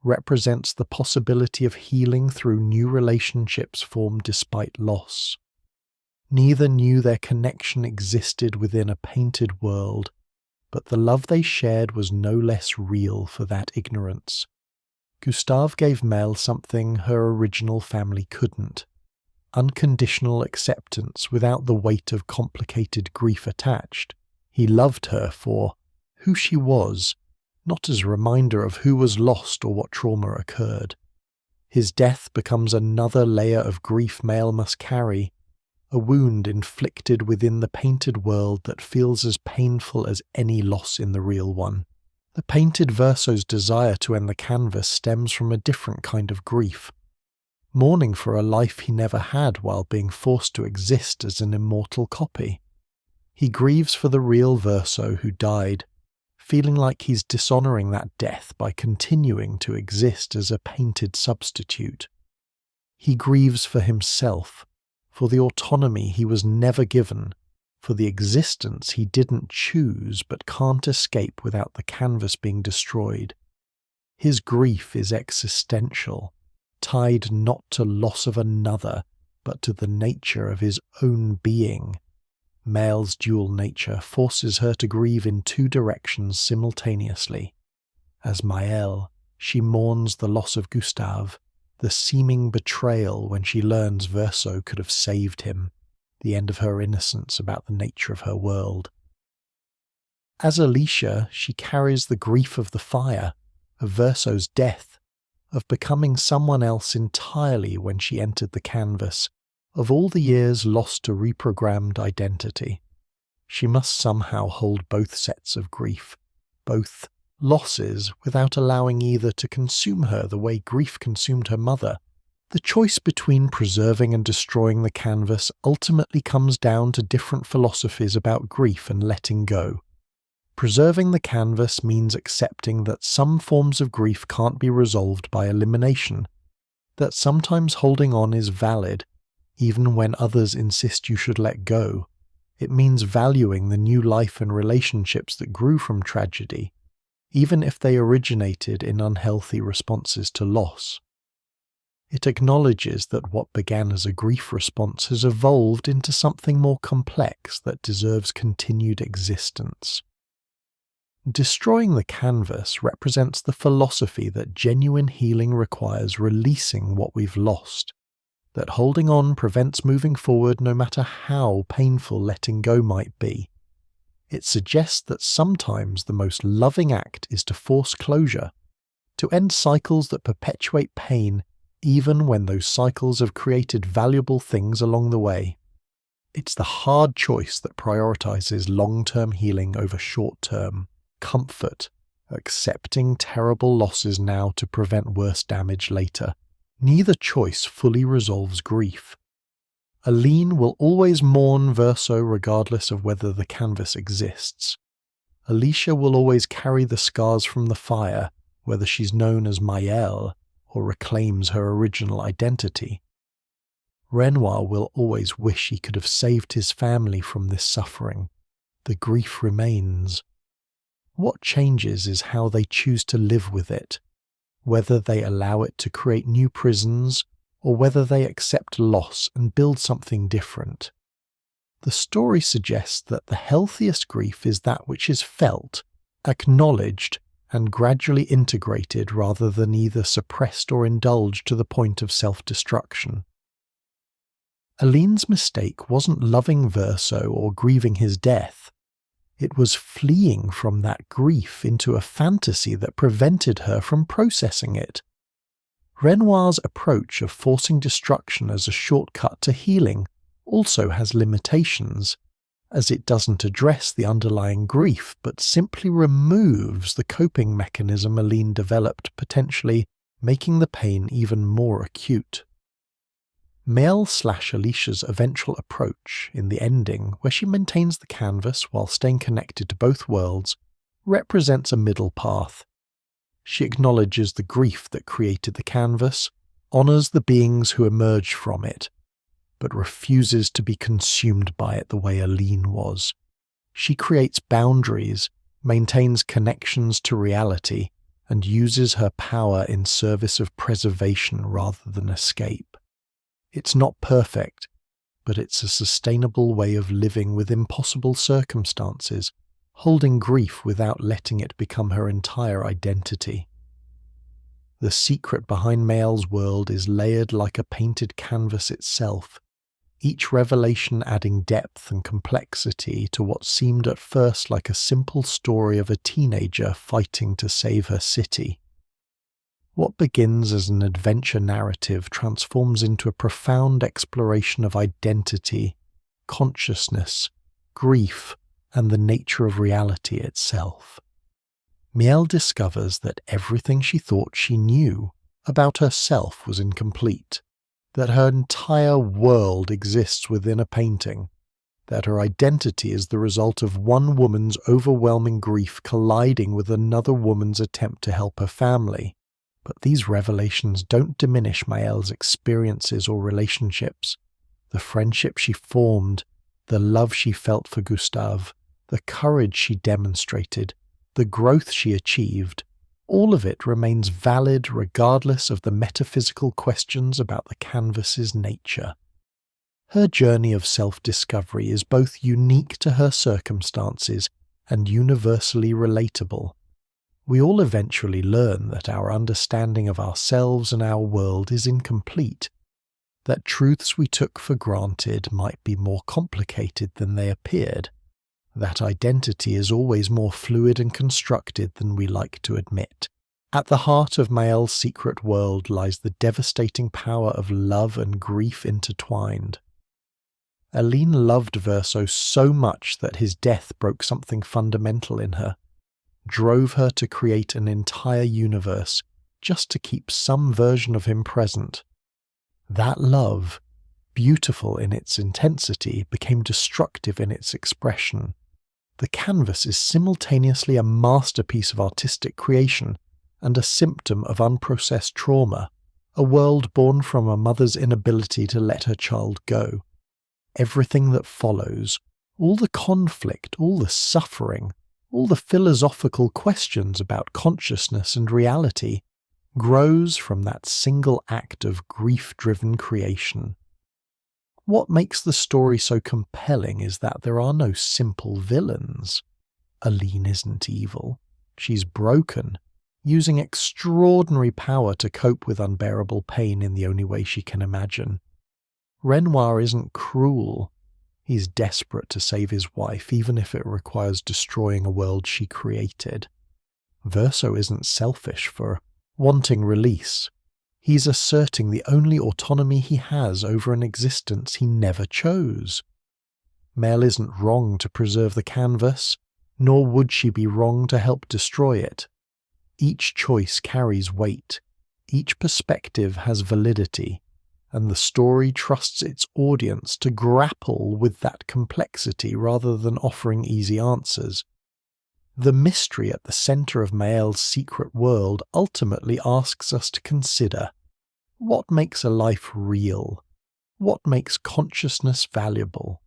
represents the possibility of healing through new relationships formed despite loss. Neither knew their connection existed within a painted world, but the love they shared was no less real for that ignorance. Gustave gave Maelle something her original family couldn't: unconditional acceptance without the weight of complicated grief attached. He loved her for who she was, not as a reminder of who was lost or what trauma occurred. His death becomes another layer of grief Maelle must carry, a wound inflicted within the painted world that feels as painful as any loss in the real one. The painted Verso's desire to end the canvas stems from a different kind of grief, mourning for a life he never had while being forced to exist as an immortal copy. He grieves for the real Verso who died, feeling like he's dishonoring that death by continuing to exist as a painted substitute. He grieves for himself, for the autonomy he was never given, for the existence he didn't choose but can't escape without the canvas being destroyed. His grief is existential, tied not to loss of another, but to the nature of his own being. Maelle's dual nature forces her to grieve in two directions simultaneously. As Maelle, she mourns the loss of Gustave, the seeming betrayal when she learns Verso could have saved him, the end of her innocence about the nature of her world. As Alicia, she carries the grief of the fire, of Verso's death, of becoming someone else entirely when she entered the canvas, of all the years lost to reprogrammed identity. She must somehow hold both sets of grief, both losses, without allowing either to consume her the way grief consumed her mother. The choice between preserving and destroying the canvas ultimately comes down to different philosophies about grief and letting go. Preserving the canvas means accepting that some forms of grief can't be resolved by elimination, that sometimes holding on is valid, even when others insist you should let go. It means valuing the new life and relationships that grew from tragedy, even if they originated in unhealthy responses to loss. It acknowledges that what began as a grief response has evolved into something more complex that deserves continued existence. Destroying the canvas represents the philosophy that genuine healing requires releasing what we've lost, that holding on prevents moving forward no matter how painful letting go might be. It suggests that sometimes the most loving act is to force closure, to end cycles that perpetuate pain even when those cycles have created valuable things along the way. It's the hard choice that prioritizes long-term healing over short-term comfort, accepting terrible losses now to prevent worse damage later. Neither choice fully resolves grief. Aline will always mourn Verso regardless of whether the canvas exists. Alicia will always carry the scars from the fire, whether she's known as Maelle or reclaims her original identity. Renoir will always wish he could have saved his family from this suffering. The grief remains. What changes is how they choose to live with it, whether they allow it to create new prisons or whether they accept loss and build something different. The story suggests that the healthiest grief is that which is felt, acknowledged, and gradually integrated rather than either suppressed or indulged to the point of self-destruction. Aline's mistake wasn't loving Verso or grieving his death. It was fleeing from that grief into a fantasy that prevented her from processing it. Renoir's approach of forcing destruction as a shortcut to healing also has limitations, as it doesn't address the underlying grief but simply removes the coping mechanism Aline developed, potentially making the pain even more acute. Maelle/Alicia's eventual approach in the ending, where she maintains the canvas while staying connected to both worlds, represents a middle path. She acknowledges the grief that created the canvas, honours the beings who emerged from it, but refuses to be consumed by it the way Aline was. She creates boundaries, maintains connections to reality, and uses her power in service of preservation rather than escape. It's not perfect, but it's a sustainable way of living with impossible circumstances, holding grief without letting it become her entire identity. The secret behind Maelle's world is layered like a painted canvas itself, each revelation adding depth and complexity to what seemed at first like a simple story of a teenager fighting to save her city. What begins as an adventure narrative transforms into a profound exploration of identity, consciousness, grief, and the nature of reality itself. Maelle discovers that everything she thought she knew about herself was incomplete, that her entire world exists within a painting, that her identity is the result of one woman's overwhelming grief colliding with another woman's attempt to help her family. But these revelations don't diminish Maelle's experiences or relationships. The friendship she formed, the love she felt for Gustave, the courage she demonstrated, the growth she achieved, all of it remains valid regardless of the metaphysical questions about the canvas's nature. Her journey of self-discovery is both unique to her circumstances and universally relatable. We all eventually learn that our understanding of ourselves and our world is incomplete, that truths we took for granted might be more complicated than they appeared, that identity is always more fluid and constructed than we like to admit. At the heart of Maelle's secret world lies the devastating power of love and grief intertwined. Aline loved Verso so much that his death broke something fundamental in her, drove her to create an entire universe just to keep some version of him present. That love, beautiful in its intensity, became destructive in its expression. The canvas is simultaneously a masterpiece of artistic creation and a symptom of unprocessed trauma, a world born from a mother's inability to let her child go. Everything that follows, all the conflict, all the suffering, all the philosophical questions about consciousness and reality, grows from that single act of grief-driven creation. What makes the story so compelling is that there are no simple villains. Aline isn't evil. She's broken, using extraordinary power to cope with unbearable pain in the only way she can imagine. Renoir isn't cruel. He's desperate to save his wife, even if it requires destroying a world she created. Verso isn't selfish for wanting release. He's asserting the only autonomy he has over an existence he never chose. Maelle isn't wrong to preserve the canvas, nor would she be wrong to help destroy it. Each choice carries weight, each perspective has validity, and the story trusts its audience to grapple with that complexity rather than offering easy answers. The mystery at the center of Maelle's secret world ultimately asks us to consider: what makes a life real? What makes consciousness valuable?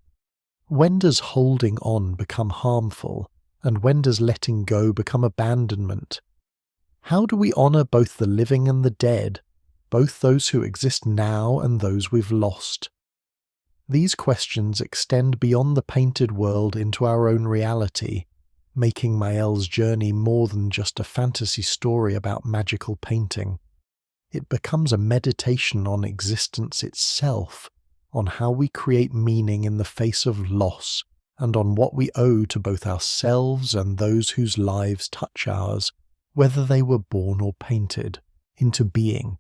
When does holding on become harmful, and when does letting go become abandonment? How do we honor both the living and the dead, both those who exist now and those we've lost? These questions extend beyond the painted world into our own reality, making Maelle's journey more than just a fantasy story about magical painting. It becomes a meditation on existence itself, on how we create meaning in the face of loss, and on what we owe to both ourselves and those whose lives touch ours, whether they were born or painted, into being.